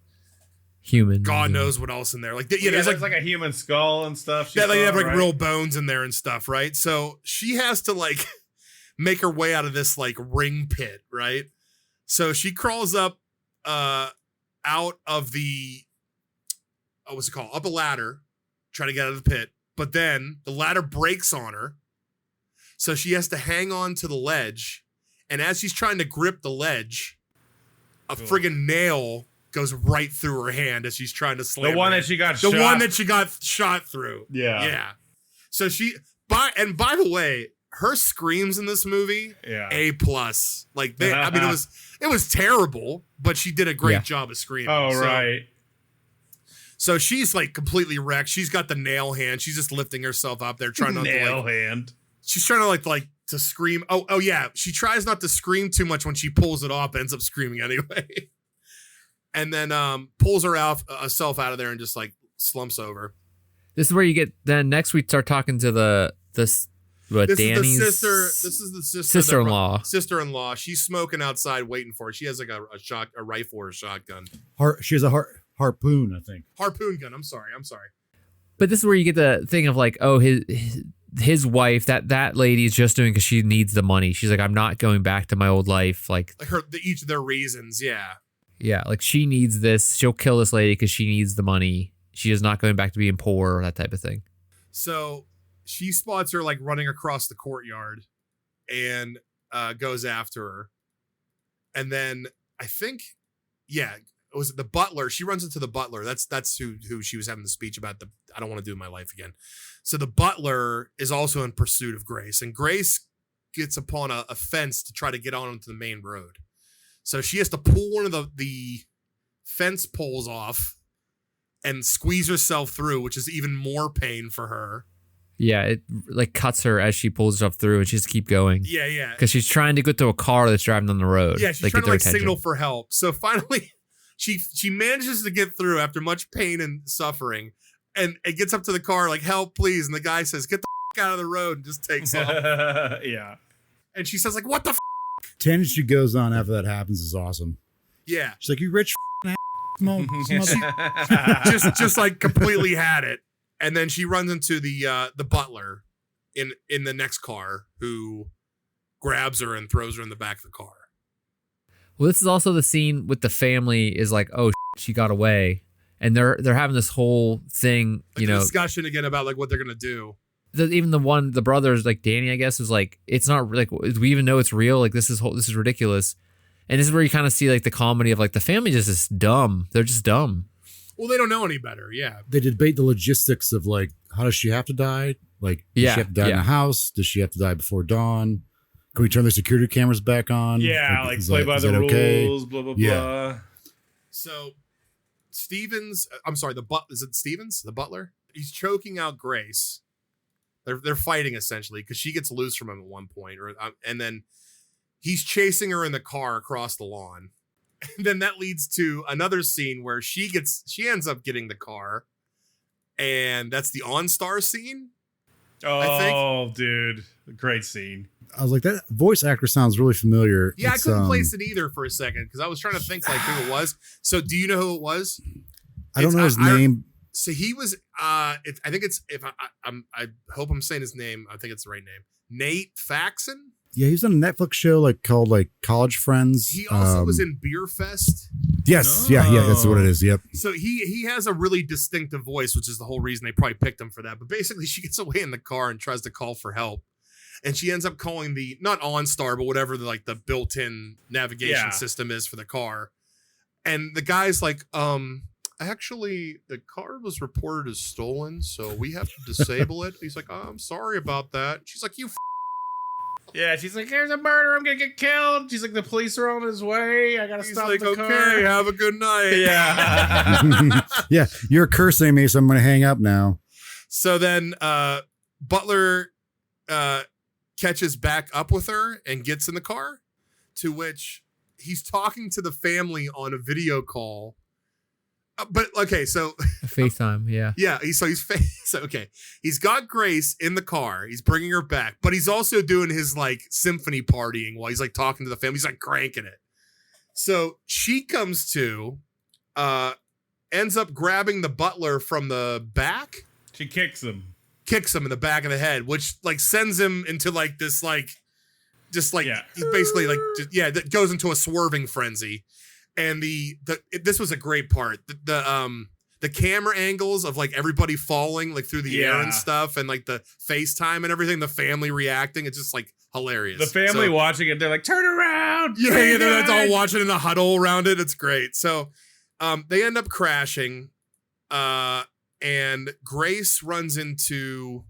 human. God knows what else in there. Like, there's like a human skull and stuff. Yeah. They have like real bones in there and stuff. Right. So she has to like make her way out of this like ring pit. Right. So she crawls up, out of the, what's it called? Up a ladder, try to get out of the pit. But then the ladder breaks on her. So she has to hang on to the ledge. And as she's trying to grip the ledge, a friggin' nail goes right through her hand as she's trying to slam. The one that she got shot. The one that she got shot through. Yeah. Yeah. So by the way, her screams in this movie, A+. Like it was terrible, but she did a great job of screaming. Oh, right. So she's like completely wrecked. She's got the nail hand. She's just lifting herself up there, trying not to nail hand. She's trying to like to scream. Oh yeah. She tries not to scream too much when she pulls it off, but ends up screaming anyway. And then pulls herself out of there and just like slumps over. This is where you get. Then next we start talking to Danny's sister-in-law. Sister-in-law. She's smoking outside waiting for her. She has like a rifle or a shotgun. She has a harpoon, I think. Harpoon gun. I'm sorry. But this is where you get the thing of like, oh, his wife, that lady is just doing because she needs the money. She's like, I'm not going back to my old life. Like each of their reasons. Yeah. Yeah. Like she needs this. She'll kill this lady because she needs the money. She is not going back to being poor or that type of thing. So she spots her like running across the courtyard and goes after her. And then I think, was it the butler? She runs into the butler. That's who she was having the speech about. I don't want to do my life again. So the butler is also in pursuit of Grace, and Grace gets upon a fence to try to get onto the main road. So she has to pull one of the fence poles off and squeeze herself through, which is even more pain for her. Yeah, it like cuts her as she pulls herself through, and she just keep going. Yeah. Because she's trying to get to a car that's driving down the road. Yeah, she's trying to signal for help. So finally, she manages to get through after much pain and suffering, and it gets up to the car like, help, please. And the guy says, get the out of the road, and just takes off. Yeah. And she says like, what the Tangent she goes on after that happens is awesome. Yeah. She's like, you rich just like completely had it. And then she runs into the butler in the next car, who grabs her and throws her in the back of the car. Well, this is also the scene with the family is like, oh, she got away. And they're having this whole thing, like discussion again about like what they're going to do. Even the brothers, like Danny, I guess, is like, it's not like, do we even know it's real? Like this is ridiculous. And this is where you kind of see like the comedy of like the family just is dumb. They're just dumb. Well, they don't know any better. Yeah. They debate the logistics of like, how does she have to die? Like, does she have to die in the house? Does she have to die before dawn? Can we turn the security cameras back on? Yeah, like play by the rules, blah, blah, blah. So Stevens, I'm sorry, is it Stevens, the butler? He's choking out Grace. They're fighting essentially because she gets loose from him at one point, and then he's chasing her in the car across the lawn. And then that leads to another scene where she ends up getting the car, and that's the OnStar scene. Oh, dude, great scene. I was like, that voice actor sounds really familiar. Yeah, I couldn't place it either for a second because I was trying to think like who it was. So, do you know who it was? I don't know his name. So he was. I think it's. I hope I'm saying his name. I think it's the right name. Nate Faxon. Yeah, he's on a Netflix show called College Friends. He also was in Beer Fest. Yes, yeah, that's what it is. Yep. So he has a really distinctive voice, which is the whole reason they probably picked him for that. But basically, she gets away in the car and tries to call for help, and she ends up calling the not OnStar, but whatever the built-in navigation system is for the car. And the guy's like, actually, the car was reported as stolen, so we have to disable it. He's like, oh, I'm sorry about that. She's like, you. Yeah, she's like, here's a murder, I'm gonna get killed. She's like, the police are on his way. I gotta stop the car. Okay, have a good night. Yeah. Yeah, you're cursing me, so I'm gonna hang up now. So then Butler catches back up with her and gets in the car, to which he's talking to the family on a video call. But okay, so FaceTime, yeah. Yeah, he's got Grace in the car. He's bringing her back, but he's also doing his symphony partying while he's talking to the family. He's cranking it. So she comes to, ends up grabbing the butler from the back. She kicks him In the back of the head, which sends him into this he basically that goes into a swerving frenzy. And this was a great part. The camera angles of everybody falling through the air and stuff, and the FaceTime and everything, the family reacting. It's just hilarious. The family watching it, they're like, turn around. Yeah, they're all watching in the huddle around it. It's great. So they end up crashing, and Grace runs into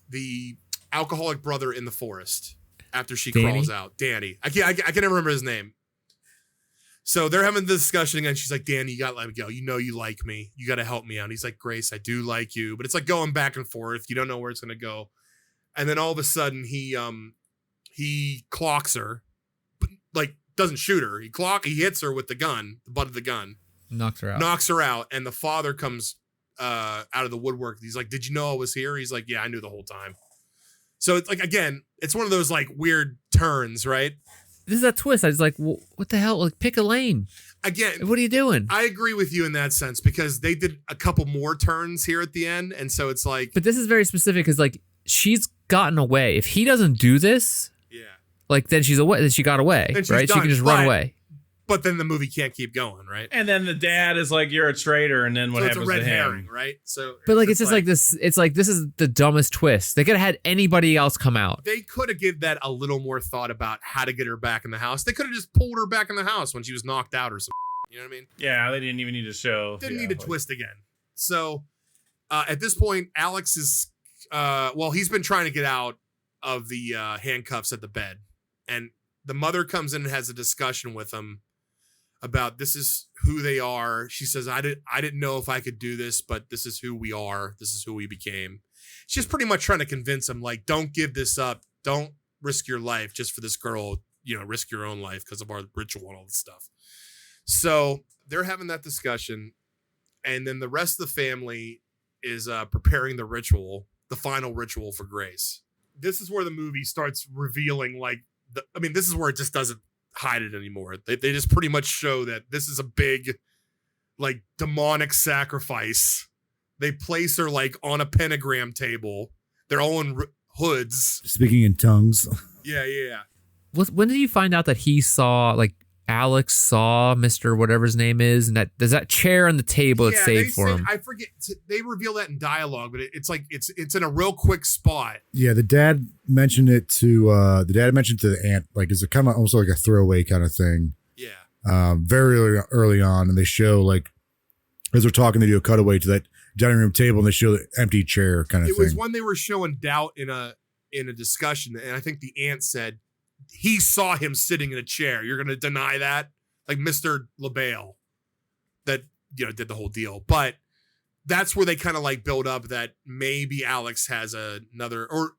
the alcoholic brother in the forest after she crawls out. Danny. I can never remember his name. So they're having the discussion, and she's like, Danny, you gotta let me go. You know you like me. You gotta help me out. And he's like, Grace, I do like you. But it's like going back and forth. You don't know where it's gonna go. And then all of a sudden he clocks her, but like doesn't shoot her. He hits her with the gun, the butt of the gun. Knocks her out. And the father comes out of the woodwork. He's like, did you know I was here? He's like, yeah, I knew the whole time. So it's like, again, it's one of those like weird turns, right? This is a twist. I was like, what the hell? Like, pick a lane. Again, what are you doing? I agree with you in that sense because they did a couple more turns here at the end. And so it's like. But this is very specific because, like, she's gotten away. If he doesn't do this, like, then she's away. Then she got away, right? Done, she can just run away. But then the movie can't keep going, right? And then the dad is like, "You're a traitor," and then what happens it's a red to him? herring, right? So, but like, it's just like this. It's like this is the dumbest twist. They could have had anybody else come out. They could have given that a little more thought about how to get her back in the house. They could have just pulled her back in the house when she was knocked out or something. You know what I mean? Yeah, they didn't even need to show. Didn't need a twist again. So at this point, Alex is he's been trying to get out of the handcuffs at the bed, and the mother comes in and has a discussion with him about this is who they are. She says, I didn't know if I could do this, but this is who we are. This is who we became. She's pretty much trying to convince him, like, don't give this up. Don't risk your life just for this girl, risk your own life because of our ritual and all this stuff. So they're having that discussion. And then the rest of the family is preparing the ritual, the final ritual for Grace. This is where the movie starts revealing, like, this is where it just doesn't hide it anymore. They just pretty much show that this is a big, like, demonic sacrifice. They place her like on a pentagram table. They're all in hoods, speaking in tongues. Yeah. When did you find out that he saw, like, Alex saw Mr. whatever his name is, and that there's that chair on the table that's saved for him? I forget. They reveal that in dialogue, but it's like it's in a real quick spot. Yeah, the dad mentioned it to the aunt, like it's a kind of almost like a throwaway kind of thing. Yeah. Very early on, and they show, like, as they're talking, they do a cutaway to that dining room table, and they show the empty chair kind of thing. It was when they were showing doubt in a discussion, and I think the aunt said, he saw him sitting in a chair. You're going to deny that? Like Mr. LaBelle that, did the whole deal. But that's where they kind of like build up that maybe Alex has another, or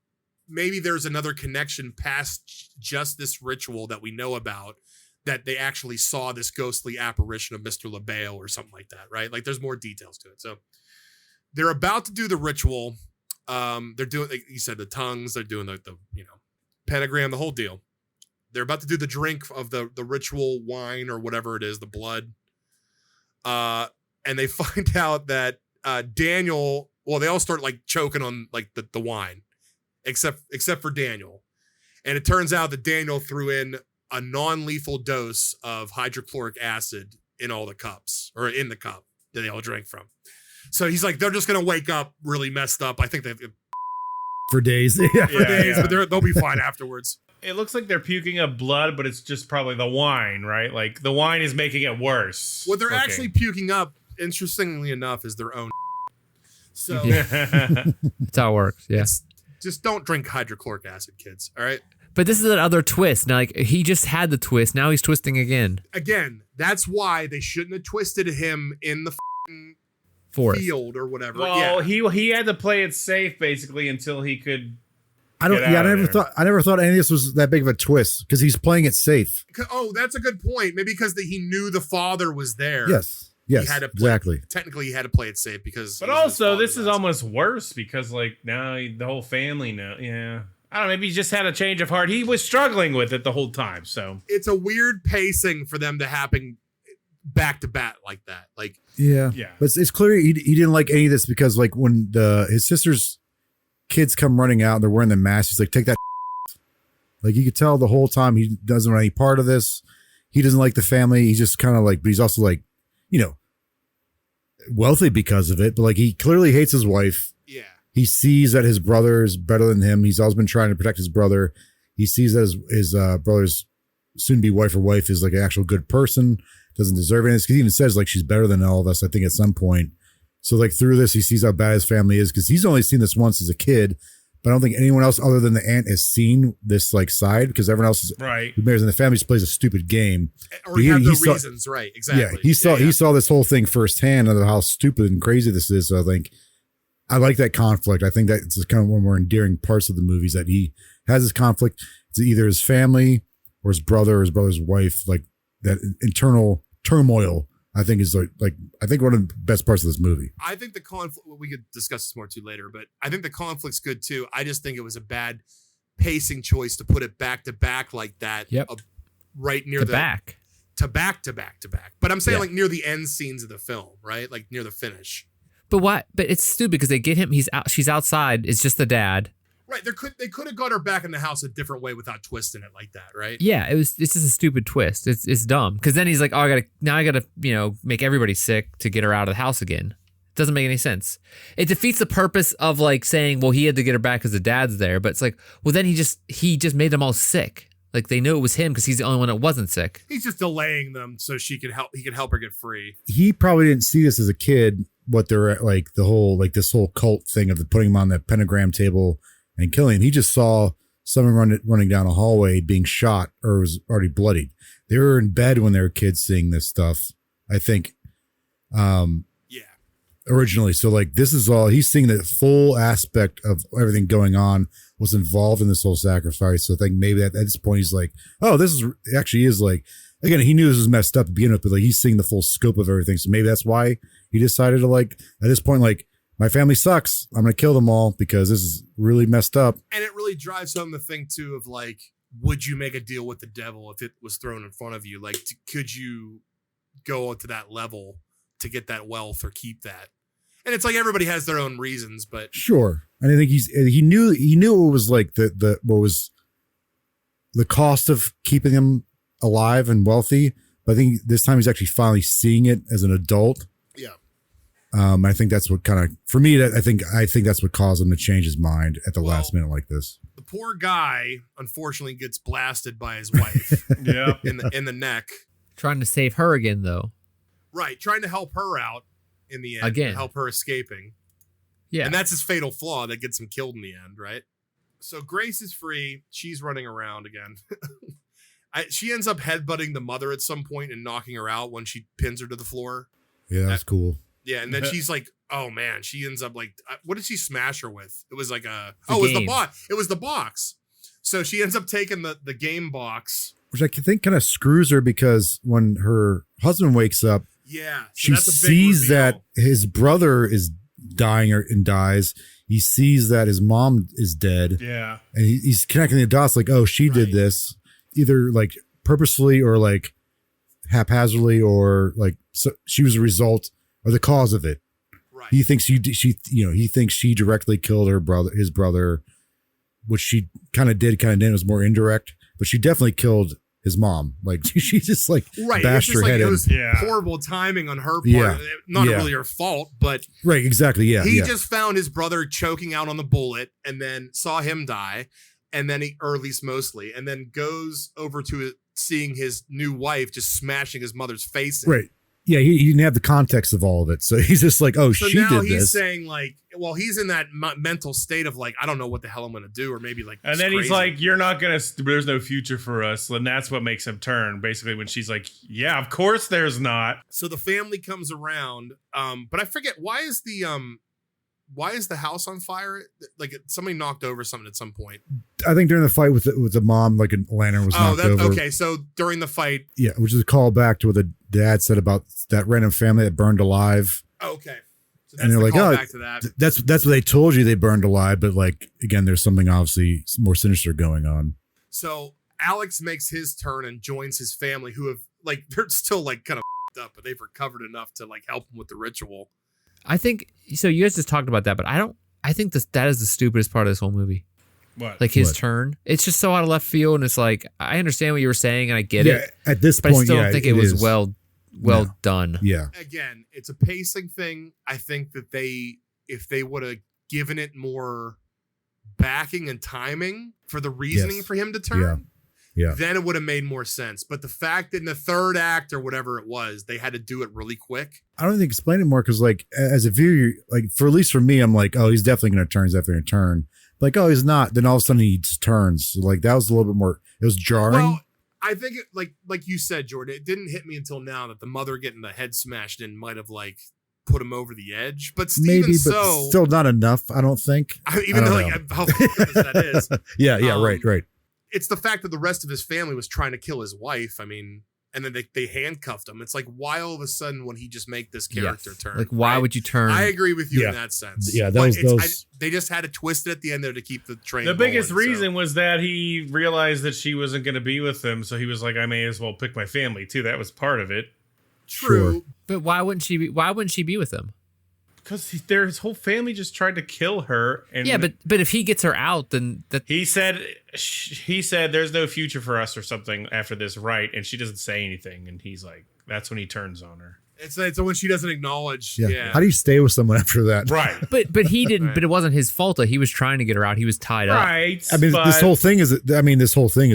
maybe there's another connection past just this ritual that we know about, that they actually saw this ghostly apparition of Mr. LaBelle or something like that, right? Like there's more details to it. So they're about to do the ritual. They're doing, like you said, the tongues. They're doing the pentagram, the whole deal. They're about to do the drink of the ritual wine or whatever it is, the blood. And they find out that Daniel, they all start like choking on like the wine, except for Daniel. And it turns out that Daniel threw in a non-lethal dose of hydrochloric acid in all the cups, or in the cup that they all drank from. So he's like, they're just going to wake up really messed up. I think they've for days. But they'll be fine afterwards. It looks like they're puking up blood, but it's just probably the wine, right? Like the wine is making it worse. What they're actually puking up, interestingly enough, is their own. So That's how it works. Yeah. Just don't drink hydrochloric acid, kids. All right. But this is another twist. Now, like, he just had the twist. Now he's twisting again. Again, that's why they shouldn't have twisted him in the Forest. Field or whatever. Well, he had to play it safe basically until he could. I never thought any of this was that big of a twist because he's playing it safe. Oh, that's a good point. Maybe because he knew the father was there. Yes, he had to exactly. Technically, he had to play it safe because. But also, this is almost worse because, like, now the whole family know. Yeah, I don't know. Maybe he just had a change of heart. He was struggling with it the whole time. So it's a weird pacing for them to happen back to back like that. Like, yeah. But it's clear he didn't like any of this because, like, when his sister's kids come running out and they're wearing the mask, he's like, take that. Like, you could tell the whole time he doesn't want any part of this. He doesn't like the family. He's just kind of like, but he's also like, wealthy because of it. But like, he clearly hates his wife. Yeah. he sees that his brother is better than him. He's always been trying to protect his brother. He sees that his brother's soon-to-be wife or wife is like an actual good person, doesn't deserve anything. He even says like she's better than all of us, I think, at some point. So like through this, he sees how bad his family is because he's only seen this once as a kid. But I don't think anyone else other than the aunt has seen this like side because everyone else who marries in the family just plays a stupid game. Or you have the reasons, right? Exactly. Yeah, he saw this whole thing firsthand of how stupid and crazy this is. So I think I like that conflict. I think that's kind of one of the more endearing parts of the movies that he has this conflict. It's either his family or his brother or his brother's wife. Like that internal turmoil, I think is like I think one of the best parts of this movie. I think the conflict, we could discuss this more too later, but I think the conflict's good too. I just think it was a bad pacing choice to put it back to back like that. Yep. Right near to back. But I'm saying like near the end scenes of the film, right? Like near the finish. But what? But it's stupid because they get him. He's out. She's outside. It's just the dad. Right. They could have got her back in the house a different way without twisting it like that, right? Yeah. It's just a stupid twist. It's dumb because then he's like, oh, I gotta make everybody sick to get her out of the house again. It doesn't make any sense. It defeats the purpose of like saying, well, he had to get her back because the dad's there. But it's like, well, then he just made them all sick. Like they knew it was him because he's the only one that wasn't sick. He's just delaying them so he could help her get free. He probably didn't see this as a kid. What they're like this whole cult thing of putting him on that pentagram table and killing him. He just saw someone running down a hallway being shot or was already bloodied. They were in bed when they were kids seeing this stuff, I think. Originally. So like this is all he's seeing, the full aspect of everything going on was involved in this whole sacrifice. So I think maybe at this point he's like, oh, this is actually is like, again, he knew this was messed up to begin with, but like he's seeing the full scope of everything. So maybe that's why he decided to like at this point, like, my family sucks. I'm going to kill them all because this is really messed up. And it really drives home the thing, too, of like, would you make a deal with the devil if it was thrown in front of you? Like, could you go to that level to get that wealth or keep that? And it's like everybody has their own reasons, but sure. And I think he knew what was like what was the cost of keeping him alive and wealthy. But I think this time he's actually finally seeing it as an adult. Yeah. I think that's what kind of, for me, I think that's what caused him to change his mind at the last minute like this. The poor guy, unfortunately, gets blasted by his wife. Yeah. In the neck. Trying to save her again, though. Right. Trying to help her out in the end. Again. Help her escaping. Yeah. And that's his fatal flaw that gets him killed in the end, right? So Grace is free. She's running around again. She ends up headbutting the mother at some point and knocking her out when she pins her to the floor. Yeah, that's cool. Yeah, and then she's like, "Oh man!" She ends up like, "What did she smash her with?" It was like it was the box. It was the box. So she ends up taking the game box, which I think kind of screws her because when her husband wakes up, she sees that his brother is dying and dies. He sees that his mom is dead. Yeah, and he's connecting the dots like, "Oh, she did this either like purposefully or like haphazardly, or like so she was a result." Or the cause of it. Right. He thinks he thinks she directly killed his brother, which she kind of didn't. It was more indirect, but she definitely killed his mom. Like she just like bashed her head in. It was horrible timing on her part. Not really her fault, but right, exactly. Yeah. He just found his brother choking out on the bullet and then saw him die, and then or at least mostly, and then goes over to seeing his new wife just smashing his mother's face in. Right. Yeah, he didn't have the context of all of it. So he's just like, oh, so she now did he's this. Saying like, well, he's in that mental state of like, I don't know what the hell I'm going to do. Or maybe like, and then he's like, you're not going to, there's no future for us. And that's what makes him turn basically when she's like, yeah, of course there's not. So the family comes around. But I forget, why is the house on fire? Like somebody knocked over something at some point. I think during the fight with the mom, like a lantern was knocked over. Okay. So during the fight. Yeah, which is a call back to what the dad said about that random family that burned alive. Okay. So that's and they're like, oh, back to that. That's what they told you, they burned alive. But like, again, there's something obviously more sinister going on. So Alex makes his turn and joins his family, who have like, they're still like kind of up, but they've recovered enough to like help him with the ritual. I think so. You guys just talked about that, but I think that is the stupidest part of this whole movie. What? Like his turn. It's just so out of left field, and it's like I understand what you were saying, and I get it. At this but point, I still don't think it was well done. Yeah. Again, it's a pacing thing. I think that if they would have given it more backing and timing for the reasoning for him to turn, then it would have made more sense. But the fact that in the third act or whatever it was, they had to do it really quick. I don't think explain it more because, like, as a viewer, like, for at least for me, I'm like, oh, he's definitely going to turn. He's definitely going to turn. Like, oh, he's not. Then all of a sudden he just turns. So, like, that was a little bit more. It was jarring. Well, I think it, like you said, Jordan, it didn't hit me until now that the mother getting the head smashed in might have like put him over the edge. But maybe, but still not enough. I don't think. Even though like how that is. Yeah. Right. It's the fact that the rest of his family was trying to kill his wife. I mean, and then they handcuffed him. It's like, why all of a sudden would he just make this character turn? Like, why would you turn? I agree with you in that sense. Yeah, they just had to twist it at the end there to keep the train. The biggest rolling, reason was that he realized that she wasn't going to be with him, so he was like, I may as well pick my family too. That was part of it. True. Sure. But why wouldn't she be? Why wouldn't she be with him? Because his whole family just tried to kill her. And yeah, but if he gets her out, then he said there's no future for us or something after this, right? And she doesn't say anything, and he's like, that's when he turns on her. It's when she doesn't acknowledge. Yeah. How do you stay with someone after that? Right. But he didn't. Right. But it wasn't his fault that he was trying to get her out. He was tied up. Right. I mean, this whole thing is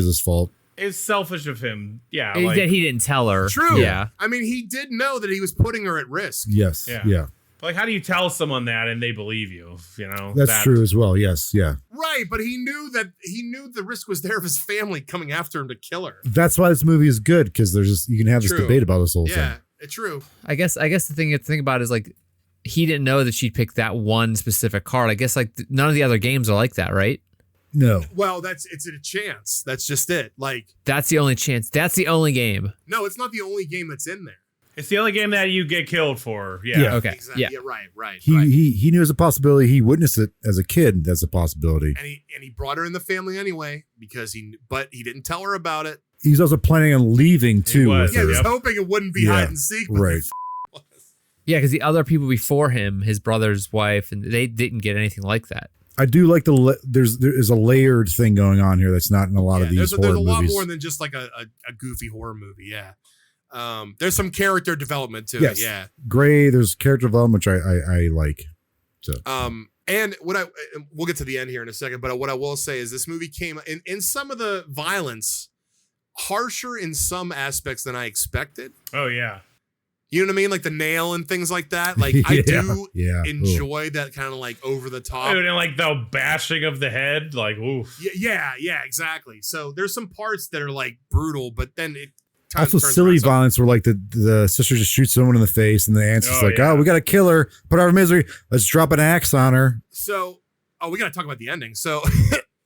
his fault. It's selfish of him. Yeah. That he didn't tell her. True. Yeah. I mean, he did know that he was putting her at risk. Yes. Yeah. Like, how do you tell someone that and they believe you? You know, that's true as well. Yes, yeah. Right, but he knew the risk was there of his family coming after him to kill her. That's why this movie is good, because you can have this debate about this whole thing. Yeah, it's true. I guess the thing you have to think about is like he didn't know that she'd pick that one specific card. I guess like none of the other games are like that, right? No. Well, it's a chance. That's just it. Like that's the only chance. That's the only game. No, it's not the only game that's in there. It's the only game that you get killed for. Yeah. Okay. Exactly. Yeah. Right. He knew it was a possibility. He witnessed it as a kid. That's a possibility. And he brought her in the family anyway because he didn't tell her about it. He's also planning on leaving too. He was hoping it wouldn't be hide and seek. Right. Yeah, because the other people before him, his brother's wife, and they didn't get anything like that. I do like there is a layered thing going on here that's not in a lot of these horror movies. There's a lot more than just like a goofy horror movie. Yeah. There's some character development to it. Yeah. There's character development, which I like. So, and we'll get to the end here in a second, but what I will say is this movie came in some of the violence harsher in some aspects than I expected. Oh yeah. You know what I mean? Like the nail and things like that. Like I do enjoy that kind of like over the top. Dude, and like the bashing of the head, like oof. Yeah, exactly. So there's some parts that are like brutal, but then it also silly violence where like the sister just shoots someone in the face and the aunt's just like, oh, we got to kill her, put her out of misery. Let's drop an axe on her. So, we got to talk about the ending. So,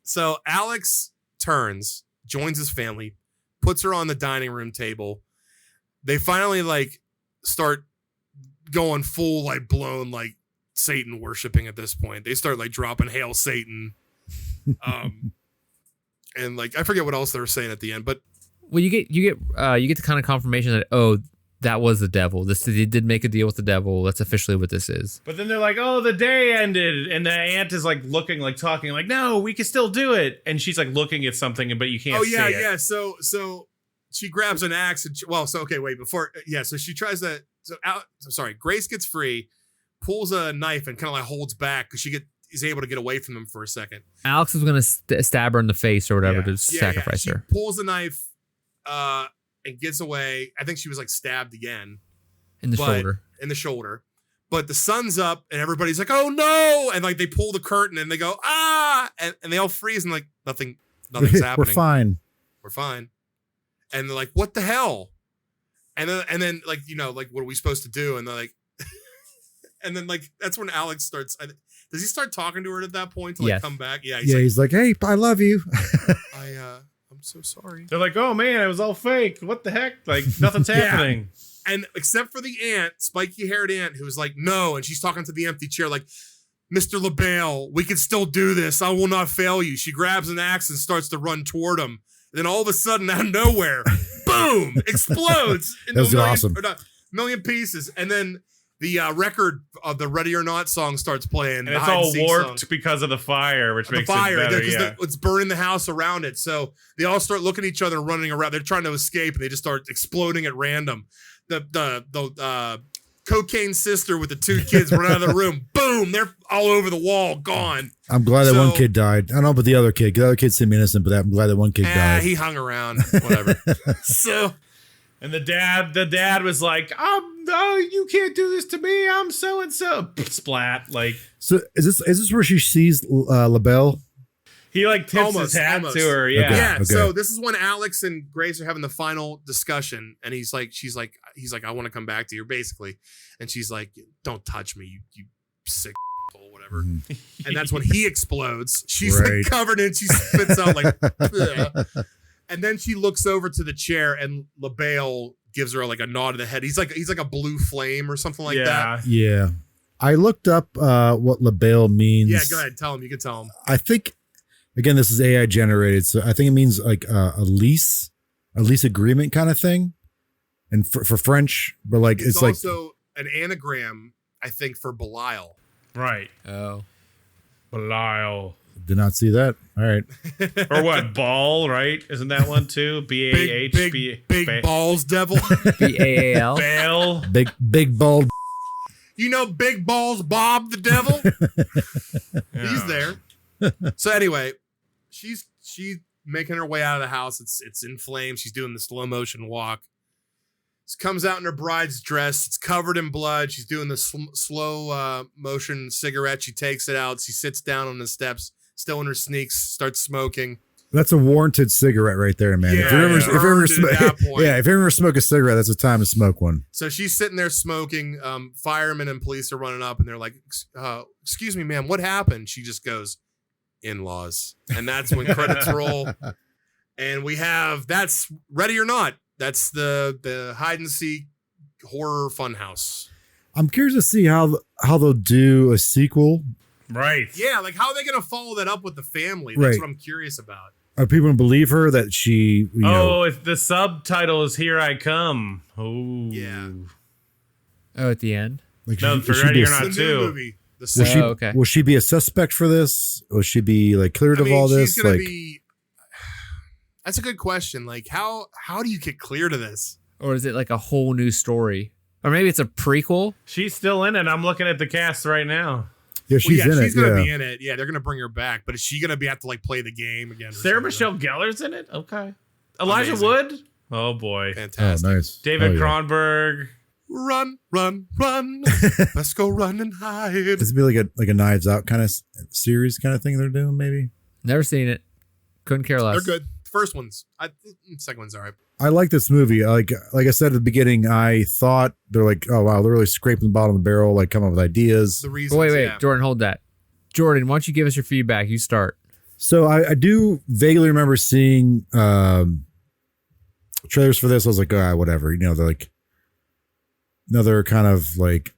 so Alex turns, joins his family, puts her on the dining room table. They finally like start going full, like blown, like Satan worshiping at this point. They start like dropping Hail Satan. And like, I forget what else they were saying at the end, but well, you get the kind of confirmation that that was the devil. They did make a deal with the devil. That's officially what this is. But then they're like, oh, the day ended, and the aunt is like looking, like talking, like, no, we can still do it, and she's like looking at something, but you can't. See it. Yeah. So she grabs an axe, and so she tries to. Grace gets free, pulls a knife, and kind of like holds back because is able to get away from them for a second. Alex is going to stab her in the face or whatever to sacrifice her. She pulls the knife. And gets away. I think she was like stabbed again in the shoulder. But the sun's up and everybody's like, "Oh no!" And like they pull the curtain and they go, "Ah!" And they all freeze and like nothing's happening. We're fine. And they're like, "What the hell?" And then like like what are we supposed to do? And they're like, and then like that's when Alex starts. Does he start talking to her at that point to like come back? Yeah. He's like, "Hey, I love you." I'm so sorry. They're like, oh man, it was all fake. What the heck? Like nothing's happening. And except for the aunt, spiky haired aunt, who's like, no. And she's talking to the empty chair like, Mr. LaBelle, we can still do this. I will not fail you. She grabs an axe and starts to run toward him. And then all of a sudden, out of nowhere, boom, explodes. That was awesome. Million pieces. And then the record of the Ready or Not song starts playing. And it's all warped because of the fire, which makes it better. It's burning the house around it. So they all start looking at each other, running around. They're trying to escape, and they just start exploding at random. The cocaine sister with the two kids run out of the room. Boom! boom, they're all over the wall, gone. I'm glad that one kid died. I don't know about the other kid. The other kid seemed innocent, but I'm glad that one kid died. He hung around, whatever. And the dad was like, "Oh, you can't do this to me. I'm so and so." Splat. Like, so is this where she sees LaBelle? he like tips his hat to her. Yeah. Okay. Yeah. So this is when Alex and Grace are having the final discussion, and he's like, I want to come back to you, basically, and she's like, "Don't touch me, you sick or whatever." And that's when he explodes. She's like covered in, she spits out like, ugh. And then she looks over to the chair, and LaBelle gives her like a nod of the head. He's like a blue flame or something like that. Yeah. I looked up what LaBelle means. Yeah, go ahead. Tell him. You can tell him. I think, again, this is AI generated, so I think it means like a lease agreement kind of thing. And for French, but like it's like also an anagram, I think, for Belial. Right. Oh. Belial. did not see that. All right. Or what? Ball, right? Isn't that one too? BAH. Big balls, devil. BAAL. Bale. Big bald. You know, Big Balls Bob the devil. He's there. So anyway, she's making her way out of the house. It's in flames. She's doing the slow motion walk. She comes out in her bride's dress. It's covered in blood. She's doing the slow motion cigarette. She takes it out. She sits down on the steps, still in her sneaks, starts smoking. That's a warranted cigarette right there, man. Yeah, if you ever smoke a cigarette, that's the time to smoke one. So she's sitting there smoking. Firemen and police are running up, and they're like, "Excuse me, ma'am, what happened?" She just goes, "In-laws," and that's when credits roll. And we have that's Ready or Not. That's the hide and seek horror funhouse. I'm curious to see how they'll do a sequel. Right. Yeah, like how are they going to follow that up with the family? That's what I'm curious about. Are people going to believe her that she? If the subtitle is "Here I Come." Oh. Yeah. Oh, at the end. Like, No, for Ready or Not too. Movie. Okay. Will she be a suspect for this? Will she be like cleared of all this? She's gonna be. That's a good question. Like, how do you get cleared of this? Or is it like a whole new story? Or maybe it's a prequel? She's still in it. I'm looking at the cast right now. Yeah, she's in it. She's gonna be in it. Yeah, they're gonna bring her back. But is she gonna have to like play the game again? Sarah Michelle Gellar's in it. Okay. Elijah Wood. Oh boy. Fantastic. Oh, nice. David Cronenberg. Run, run, run. Let's go run and hide. This would be like a Knives Out kind of series kind of thing they're doing, maybe. Never seen it. Couldn't care less. They're good. First one's, second one's all right. I like this movie. Like I said at the beginning, I thought they're like, oh wow, they're really scraping the bottom of the barrel, like coming up with ideas. The reasons, wait, Jordan, hold that. Jordan, why don't you give us your feedback? You start. So I do vaguely remember seeing trailers for this. I was like, whatever. You know, they're like another kind of like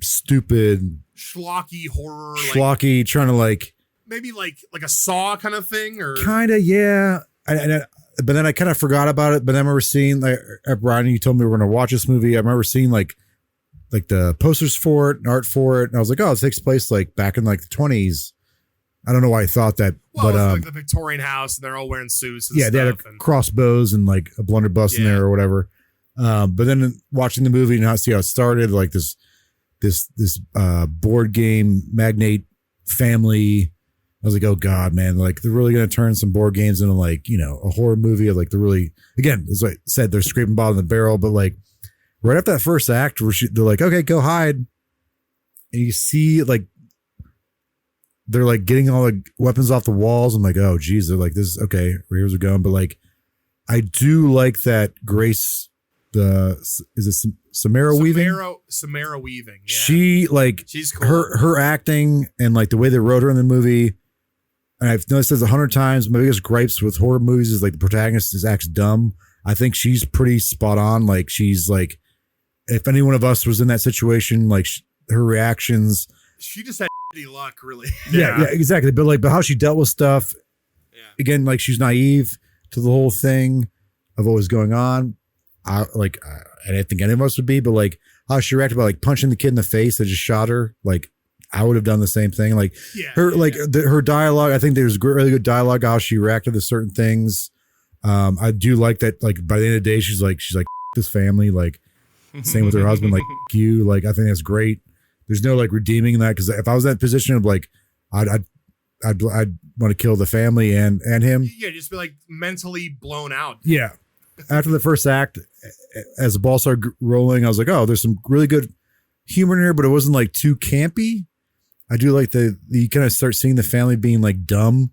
stupid schlocky horror, trying to like maybe like a Saw kind of thing, or kind of, yeah. But then I kind of forgot about it. But then I remember seeing, like, Brian, you told me we were going to watch this movie. I remember seeing like the posters for it and art for it, and I was like, oh, it takes place like back in like the 20s. I don't know why I thought that, well, but it's like the Victorian house, and they're all wearing suits. And yeah, they had crossbows and like a blunderbuss in there or whatever. But then watching the movie and see how it started, like this board game magnate family. I was like, oh God, man, like they're really going to turn some board games into like, you know, a horror movie of like they're really, again, as I said, they're scraping bottom of the barrel, but like right after that first act where they're like, okay, go hide. And you see like, they're like getting all the weapons off the walls. I'm like, oh geez, they're like, this is okay. Here's it going. But like, I do like that Grace, Samara Weaving? Samara Weaving. Yeah. She like, she's cool. Her acting and like the way they wrote her in the movie. And I've noticed this 100 times. My biggest gripes with horror movies is like the protagonist acts dumb. I think she's pretty spot on. Like she's like, if any one of us was in that situation, like her reactions. She just had shitty luck, really. Yeah, exactly. But how she dealt with stuff. Yeah. Again, like she's naive to the whole thing of what was going on. I didn't think any of us would be, but like how she reacted by like punching the kid in the face that just shot her. Like I would have done the same thing. Like her dialogue. I think there's really good dialogue how she reacted to certain things. I do like that. Like by the end of the day, she's like this family. Like same with her husband. Like you. Like I think that's great. There's no like redeeming that, because if I was in that position of like, I'd want to kill the family and him. Yeah, just be like mentally blown out. Yeah. After the first act, as the ball started rolling, I was like, oh, there's some really good humor in here, but it wasn't like too campy. I do like you kind of start seeing the family being like dumb.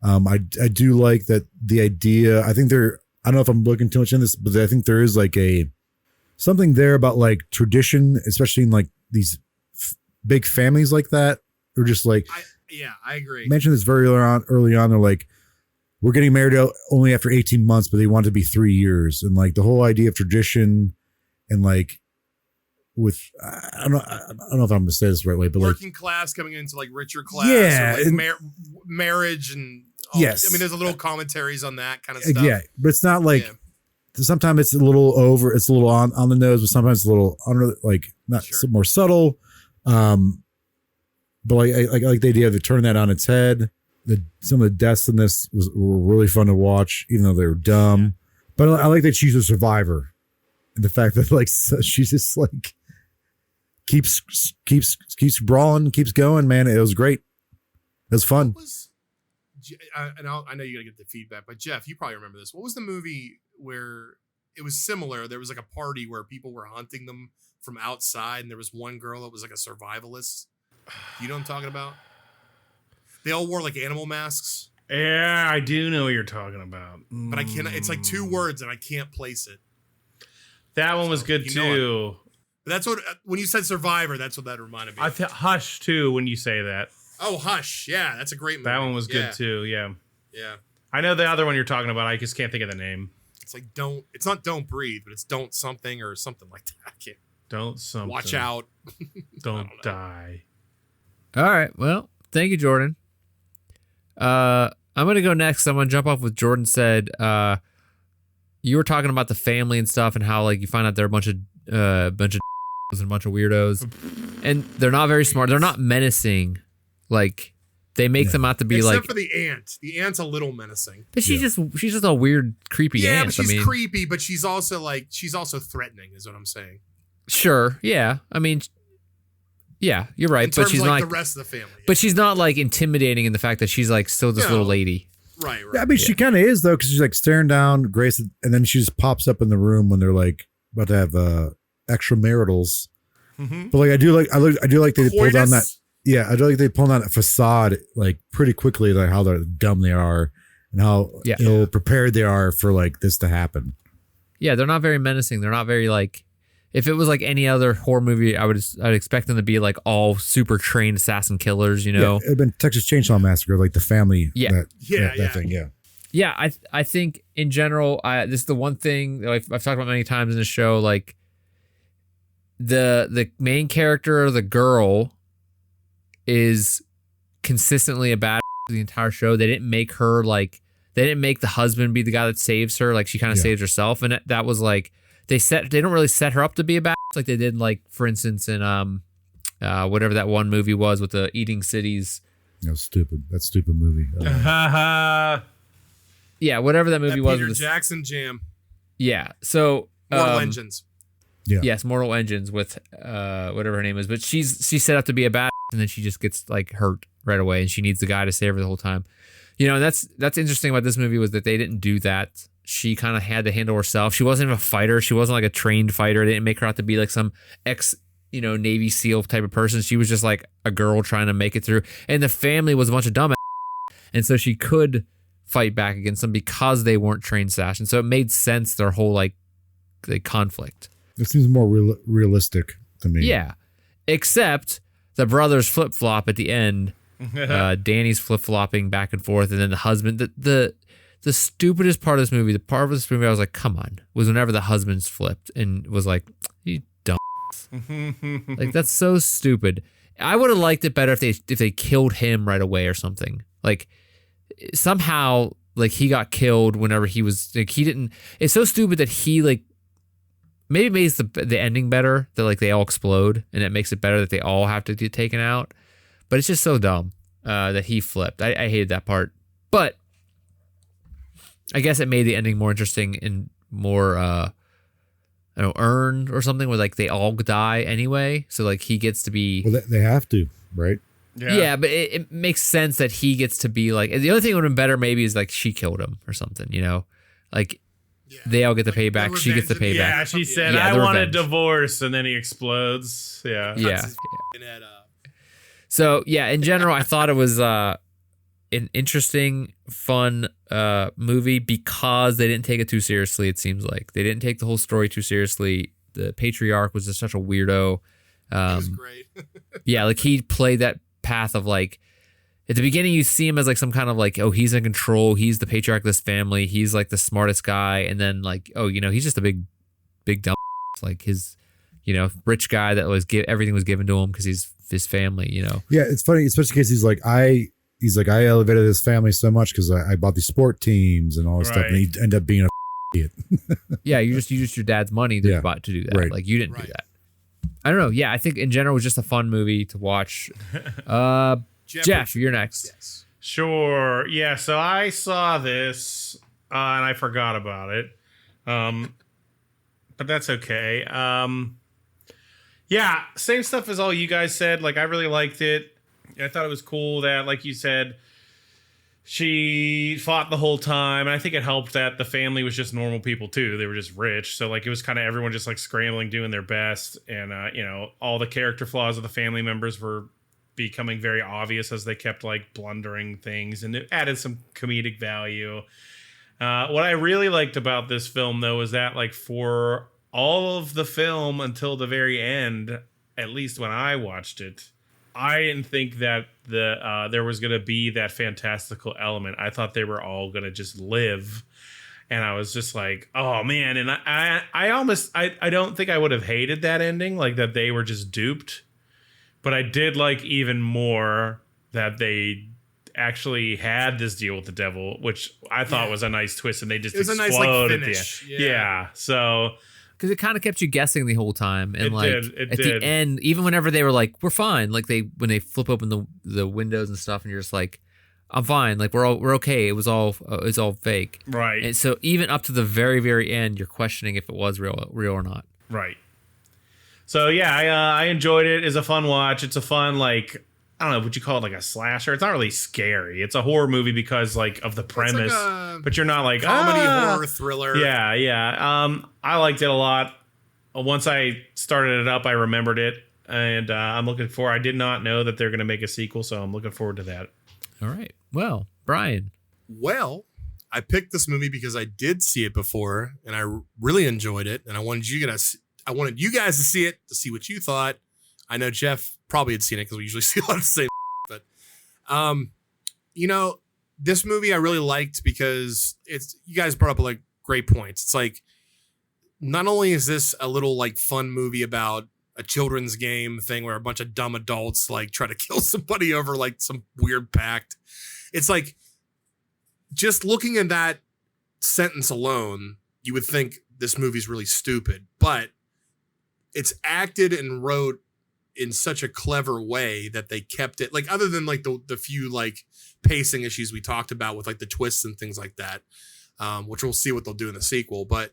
I do like that the idea. I don't know if I'm looking too much in this, but I think there is like something there about like tradition, especially in like these big families like that, or just like. I agree. Mentioned this very early on. They're like, we're getting married only after 18 months, but they want it to be 3 years. And like the whole idea of tradition and like I don't know if I'm going to say this the right way, but working like class coming into like richer class. Yeah. Or like marriage and. Yes. I mean, there's a little commentaries on that kind of stuff. Yeah. But it's not like, sometimes it's a little it's a little on the nose, but sometimes it's a little under, like not more subtle. But like I like the idea of turning that on its head. Some of the deaths in this were really fun to watch, even though they were dumb. But I like that she's a survivor, and the fact that like she's just like keeps brawling, keeps going. Man, it was great. It was fun. I know you gotta get the feedback, but Jeff, you probably remember this. What was the movie where it was similar? There was like a party where people were hunting them from outside, and there was one girl that was like a survivalist. You know what I'm talking about? They all wore like animal masks. Yeah, I do know what you're talking about. But I can't. It's like 2 words, and I can't place it. That one was good too. But that's what when you said Survivor, that's what that reminded me. Hush too when you say that. Oh, Hush! Yeah, that's a great movie. That one was good too. Yeah. Yeah. I know the other one you're talking about. I just can't think of the name. It's like don't. It's not Don't Breathe, but it's Don't Something or something like that. I can't. Don't something. Watch out. Don't die. All right. Well, thank you, Jordan. I'm going to go next. I'm going to jump off what Jordan said. You were talking about the family and stuff and how like you find out they're a bunch of and a bunch of weirdos, and they're not very smart. They're not menacing. Like they make them out to be except like. Except for the aunt. The aunt's a little menacing. But she's just a weird, creepy aunt. But she's creepy, but she's also threatening, is what I'm saying. Sure. Yeah. I mean. Yeah, you're right, but she's not the rest of the family. But she's not like intimidating in the fact that she's like still this little lady. Right. Yeah, I mean, she kind of is though, because she's like staring down Grace, and then she just pops up in the room when they're like about to have extramaritals. Mm-hmm. But like, I do like they pull down that. Yeah, I do like they pull down that facade like pretty quickly, like how dumb they are and how ill prepared they are for like this to happen. Yeah, they're not very menacing. They're not very like. If it was like any other horror movie, I'd expect them to be like all super trained assassin killers, you know? Yeah, it'd been Texas Chainsaw Massacre, like the family. Yeah. That thing. Yeah. Yeah. I think in general, this is the one thing that I've talked about many times in the show. Like the main character, the girl, is consistently a bad the entire show. They didn't make her like, they didn't make the husband be the guy that saves her. Like she kind of saves herself. And that was like, they don't really set her up to be a badass like they did, like for instance in whatever that one movie was with the eating cities. No, stupid. That stupid movie. Yeah, whatever that movie was. Peter Jackson jam. Yeah. So Mortal Engines. Yeah. Yes, Mortal Engines with whatever her name is, but she's set up to be a badass, and then she just gets like hurt right away, and she needs the guy to save her the whole time. You know, and that's interesting about this movie was that they didn't do that. She kind of had to handle herself. She wasn't even a fighter. She wasn't like a trained fighter. They didn't make her out to be like some Navy SEAL type of person. She was just like a girl trying to make it through. And the family was a bunch of dumb. And so she could fight back against them because they weren't trained assassins. So it made sense, their whole like conflict. It seems more realistic to me. Yeah. Except the brothers flip-flop at the end. Danny's flip-flopping back and forth. And then the husband, the stupidest part of this movie, the part of this movie I was like, come on, was whenever the husbands flipped and was like, you dumb. Like, that's so stupid. I would have liked it better if they killed him right away or something. Like, somehow, like, he got killed whenever he was, like, he didn't, it's so stupid that he, like, maybe it makes the ending better, that, like, they all explode, and it makes it better that they all have to get taken out. But it's just so dumb that he flipped. I hated that part. But I guess it made the ending more interesting and more I don't know, urn or something where like they all die anyway. So like he gets to be. Well, they have to, right? Yeah, but it makes sense that he gets to be like. The only thing that would have been better maybe is like she killed him or something, you know, like they all get the payback. She gets the payback. Yeah, she said, Yeah, "I want a revenge. divorce," and then he explodes. Yeah, Yeah. So yeah, in general, I thought it was an interesting, fun movie because they didn't take it too seriously. It seems like they didn't take the whole story too seriously. The patriarch was just such a weirdo. It was great. Yeah, like he played that path of like at the beginning you see him as like some kind of like, oh, he's in control, he's the patriarch of this family, he's like the smartest guy, and then like, oh, you know, he's just a big dumb like his, you know, rich guy that was everything was given to him because he's his family, you know. Yeah, it's funny, especially because he's like I elevated his family so much because I bought these sport teams and all this stuff, and he ended up being a idiot. Yeah, you used your dad's money to do that. Right. Like you didn't do that. I don't know. Yeah, I think in general it was just a fun movie to watch. Jeff, you're next. Yes. Sure. Yeah. So I saw this and I forgot about it, but that's okay. Yeah, same stuff as all you guys said. Like I really liked it. I thought it was cool that, like you said, she fought the whole time, and I think it helped that the family was just normal people too. They were just rich, so like it was kind of everyone just like scrambling, doing their best, and you know, all the character flaws of the family members were becoming very obvious as they kept like blundering things, and it added some comedic value. What I really liked about this film, though, is that like for all of the film until the very end, at least when I watched it, I didn't think that there was going to be that fantastical element. I thought they were all going to just live. And I was just like, oh, man. And I don't think I would have hated that ending, like that they were just duped. But I did like even more that they actually had this deal with the devil, which I thought was a nice twist. And they just explode nice, like, at the finish. end. Yeah. So... Because it kind of kept you guessing the whole time, and It at did. the end, even whenever they were like, "We're fine," like when they flip open the windows and stuff, and you're just like, "I'm fine," like we're okay. It was all fake, Right. And so even up to the very very end, you're questioning if it was real or not. Right. So yeah, I enjoyed it. It's a fun watch. It's a fun, like, I don't know, would you call it like a slasher? It's not really scary. It's a horror movie because like of the premise, but you're not like comedy, horror, thriller. Yeah. I liked it a lot. Once I started it up, I remembered it, and I'm looking for. I did not know that they're going to make a sequel, so I'm looking forward to that. All right. Well, Brian. Well, I picked this movie because I did see it before, and I really enjoyed it, and I wanted you guys to see it to see what you thought. I know Jeff probably had seen it because we usually see a lot of the same, but you know, this movie I really liked because you guys brought up like great points. It's like, not only is this a little like fun movie about a children's game thing where a bunch of dumb adults like try to kill somebody over like some weird pact. It's like, just looking at that sentence alone, you would think this movie's really stupid, but it's acted and wrote in such a clever way that they kept it, like, other than like the few like pacing issues we talked about with like the twists and things like that, which we'll see what they'll do in the sequel. But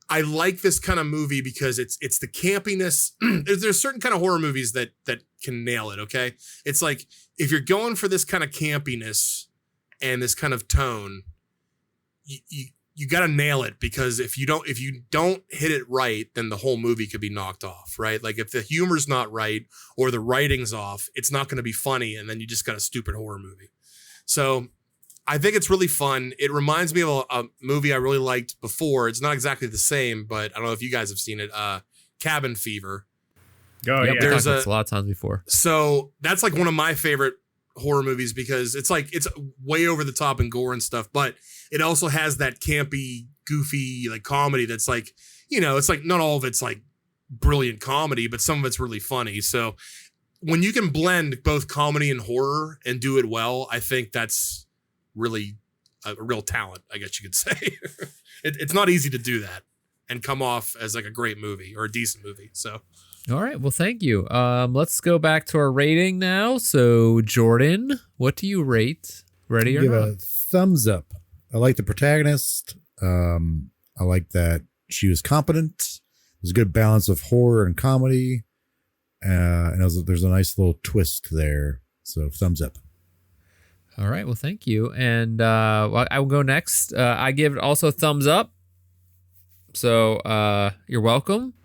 I like this kind of movie because it's the campiness. There's certain kind of horror movies that can nail it. Okay. It's like, if you're going for this kind of campiness and this kind of tone, you got to nail it, because if you don't hit it right, then the whole movie could be knocked off, right? Like if the humor's not right or the writing's off, it's not going to be funny, and then you just got a stupid horror movie. So I think it's really fun. It reminds me of a movie I really liked before. It's not exactly the same, but I don't know if you guys have seen it. Cabin Fever. Oh, Yep, yeah. we There's talked about this a lot of times before. So that's like one of my favorite horror movies, because it's like, it's way over the top and gore and stuff, but it also has that campy, goofy like comedy that's like, you know, it's like not all of it's like brilliant comedy, but some of it's really funny. So when you can blend both comedy and horror and do it well, I think that's really a real talent, I guess you could say. It's not easy to do that and come off as like a great movie or a decent movie. So All right. Well, thank you. Let's go back to our rating now. So, Jordan, what do you rate? Ready or Give not? a thumbs up. I like the protagonist. I like that she was competent. There's a good balance of horror and comedy. And there's a nice little twist there. So thumbs up. All right. Well, thank you. And I will go next. I give it also thumbs up. So you're welcome.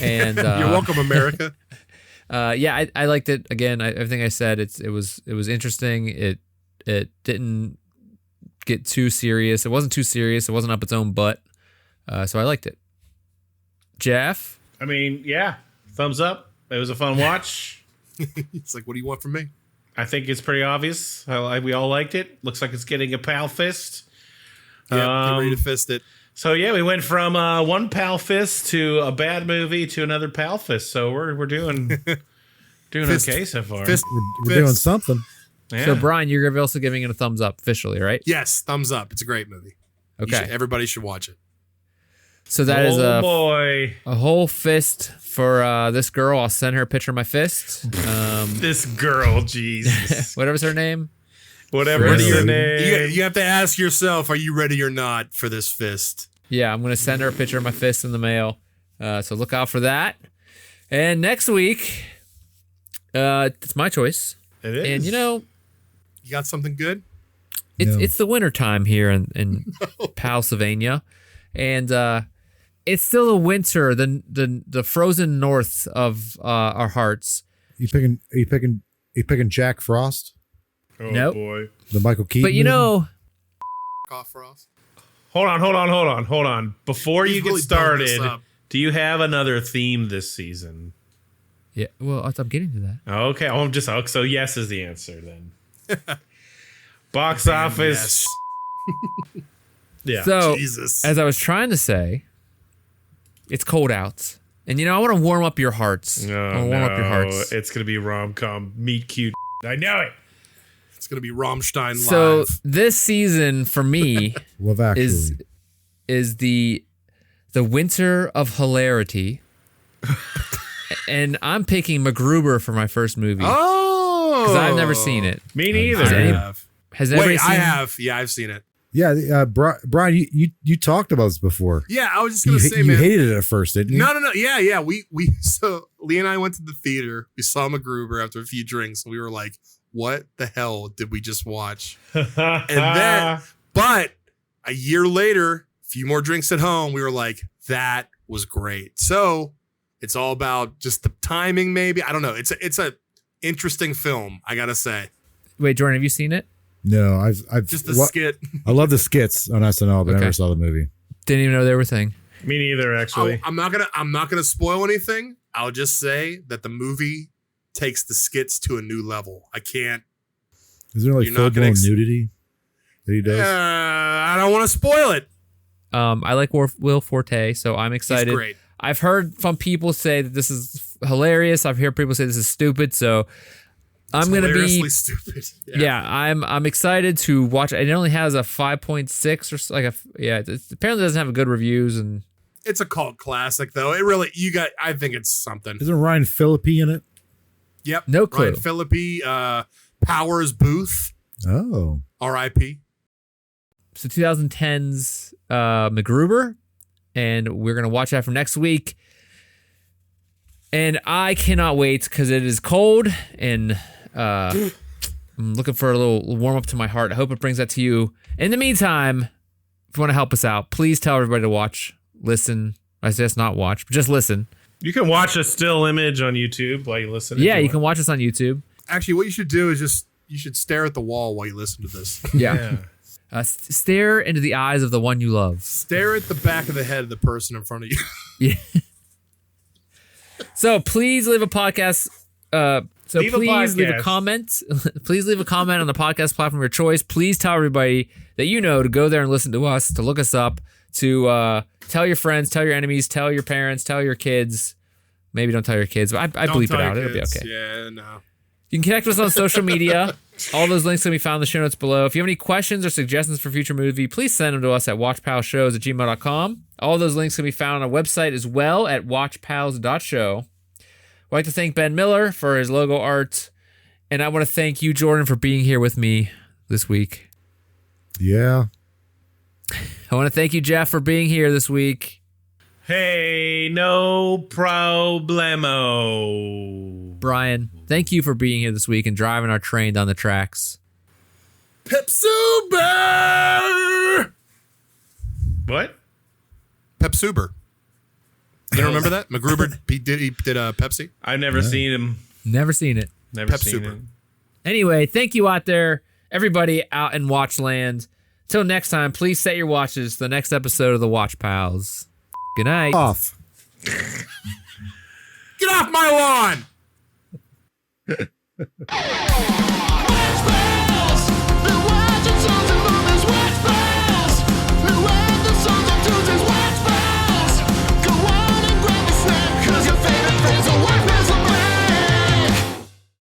And You're welcome, America. yeah, I liked it. Again, everything I said, it was interesting. It didn't get too serious. It wasn't too serious. It wasn't up its own butt. So I liked it. Jeff? I mean, yeah, thumbs up. It was a fun watch. It's like, what do you want from me? I think it's pretty obvious. We all liked it. Looks like it's getting a pal fist. Yeah, get ready to fist it. So yeah, we went from one pal fist to a bad movie to another pal fist. So we're doing okay so far. We're doing something. Yeah. So Brian, you're also giving it a thumbs up officially, right? Yes, thumbs up. It's a great movie. Okay. Everybody should watch it. So that is boy. a whole fist for this girl. I'll send her a picture of my fist. This girl, Jesus. Whatever's her name. Whatever Ready your or- name. You have to ask yourself, are you ready or not for this fist? Yeah, I'm going to send her a picture of my fist in the mail. So look out for that. And next week, it's my choice. It is. And, You got something good? it's the winter time here in Pennsylvania. And it's still the winter, the frozen north of our hearts. You picking Jack Frost? Oh, Nope. boy. The Michael Keaton? But Cough Frost. Hold on. Before you get really building this started, up. do you have another theme this season? yeah, well, I'm getting to that. Okay, so yes is the answer then. Box office. Yes. Yeah. So, Jesus. as I was trying to say, it's cold out. And, I want to warm up your hearts. I want to warm up your hearts. It's going to be rom-com, meet cute. I know it. It's going to be Rammstein live. So this season for me Love Actually. is the winter of hilarity. And I'm picking MacGruber for my first movie. Oh. Because I've never seen it. Me neither. Has I any- have. Has everybody Wait, seen I it? have. Yeah, I've seen it. Yeah, Brian, you talked about this before. Yeah, I was just going to say, You man. hated it at first, didn't you? No. Yeah. So Lee and I went to the theater. We saw MacGruber after a few drinks. And we were like, what the hell did we just watch? But a year later, a few more drinks at home, we were like, that was great. So it's all about just the timing, maybe. I don't know. It's a interesting film, I gotta say. Wait, Jordan, have you seen it? No, I've Just the skit. I love the skits on SNL, but I Okay. never saw the movie. Didn't even know they were a thing. Me neither, actually. I'm not gonna spoil anything. I'll just say that the movie takes the skits to a new level. I can't. Is there like You're not full gonna blown nudity that he does? I don't want to spoil it. I like Will Forte, so I'm excited. He's great. I've heard from people say that this is hilarious. I've heard people say this is stupid, so I'm going to be Hilariously stupid. Yeah, I'm excited to watch it. It only has a 5.6 or like it apparently doesn't have good reviews and It's a cult classic, though. I think it's something. Isn't Ryan Phillippe in it? Yep. No clue. Ryan Phillippe, Powers Booth, Oh, R.I.P. so 2010's MacGruber, and we're going to watch that for next week. And I cannot wait because it is cold and I'm looking for a little warm up to my heart. I hope it brings that to you. In the meantime, if you want to help us out, please tell everybody to watch, listen. I suggest not watch, but just listen. You can watch a still image on YouTube while you listen. Yeah, you can watch us on YouTube. Actually, what you should do is you should stare at the wall while you listen to this. Yeah. Stare into the eyes of the one you love. Stare at the back of the head of the person in front of you. Yeah. So please leave a podcast. Leave a comment. Please leave a comment on the podcast platform of your choice. Please tell everybody that you know to go there and listen to us, to look us up, to tell your friends, tell your enemies, tell your parents, tell your kids. Maybe don't tell your kids, but I bleep it out. It'll be okay. Yeah, no. You can connect with us on social media. All those links can be found in the show notes below. If you have any questions or suggestions for future movie, please send them to us at watchpals.show@gmail.com. All those links can be found on our website as well at watchpals.show. I'd like to thank Ben Miller for his logo art, and I want to thank you, Jordan, for being here with me this week. yeah. I want to thank you, Jeff, for being here this week. Hey, no problemo. Brian, thank you for being here this week and driving our train down the tracks. Pepsuber! What? Pepsuber. You don't remember that? MacGruber, he did Pepsi. I've never seen him. Never seen it. Never Pep seen Super. him. Anyway, thank you out there, everybody out in Watchland. Till next time, please set your watches to the next episode of the Watch Pals. Good night. Off. Get off my lawn!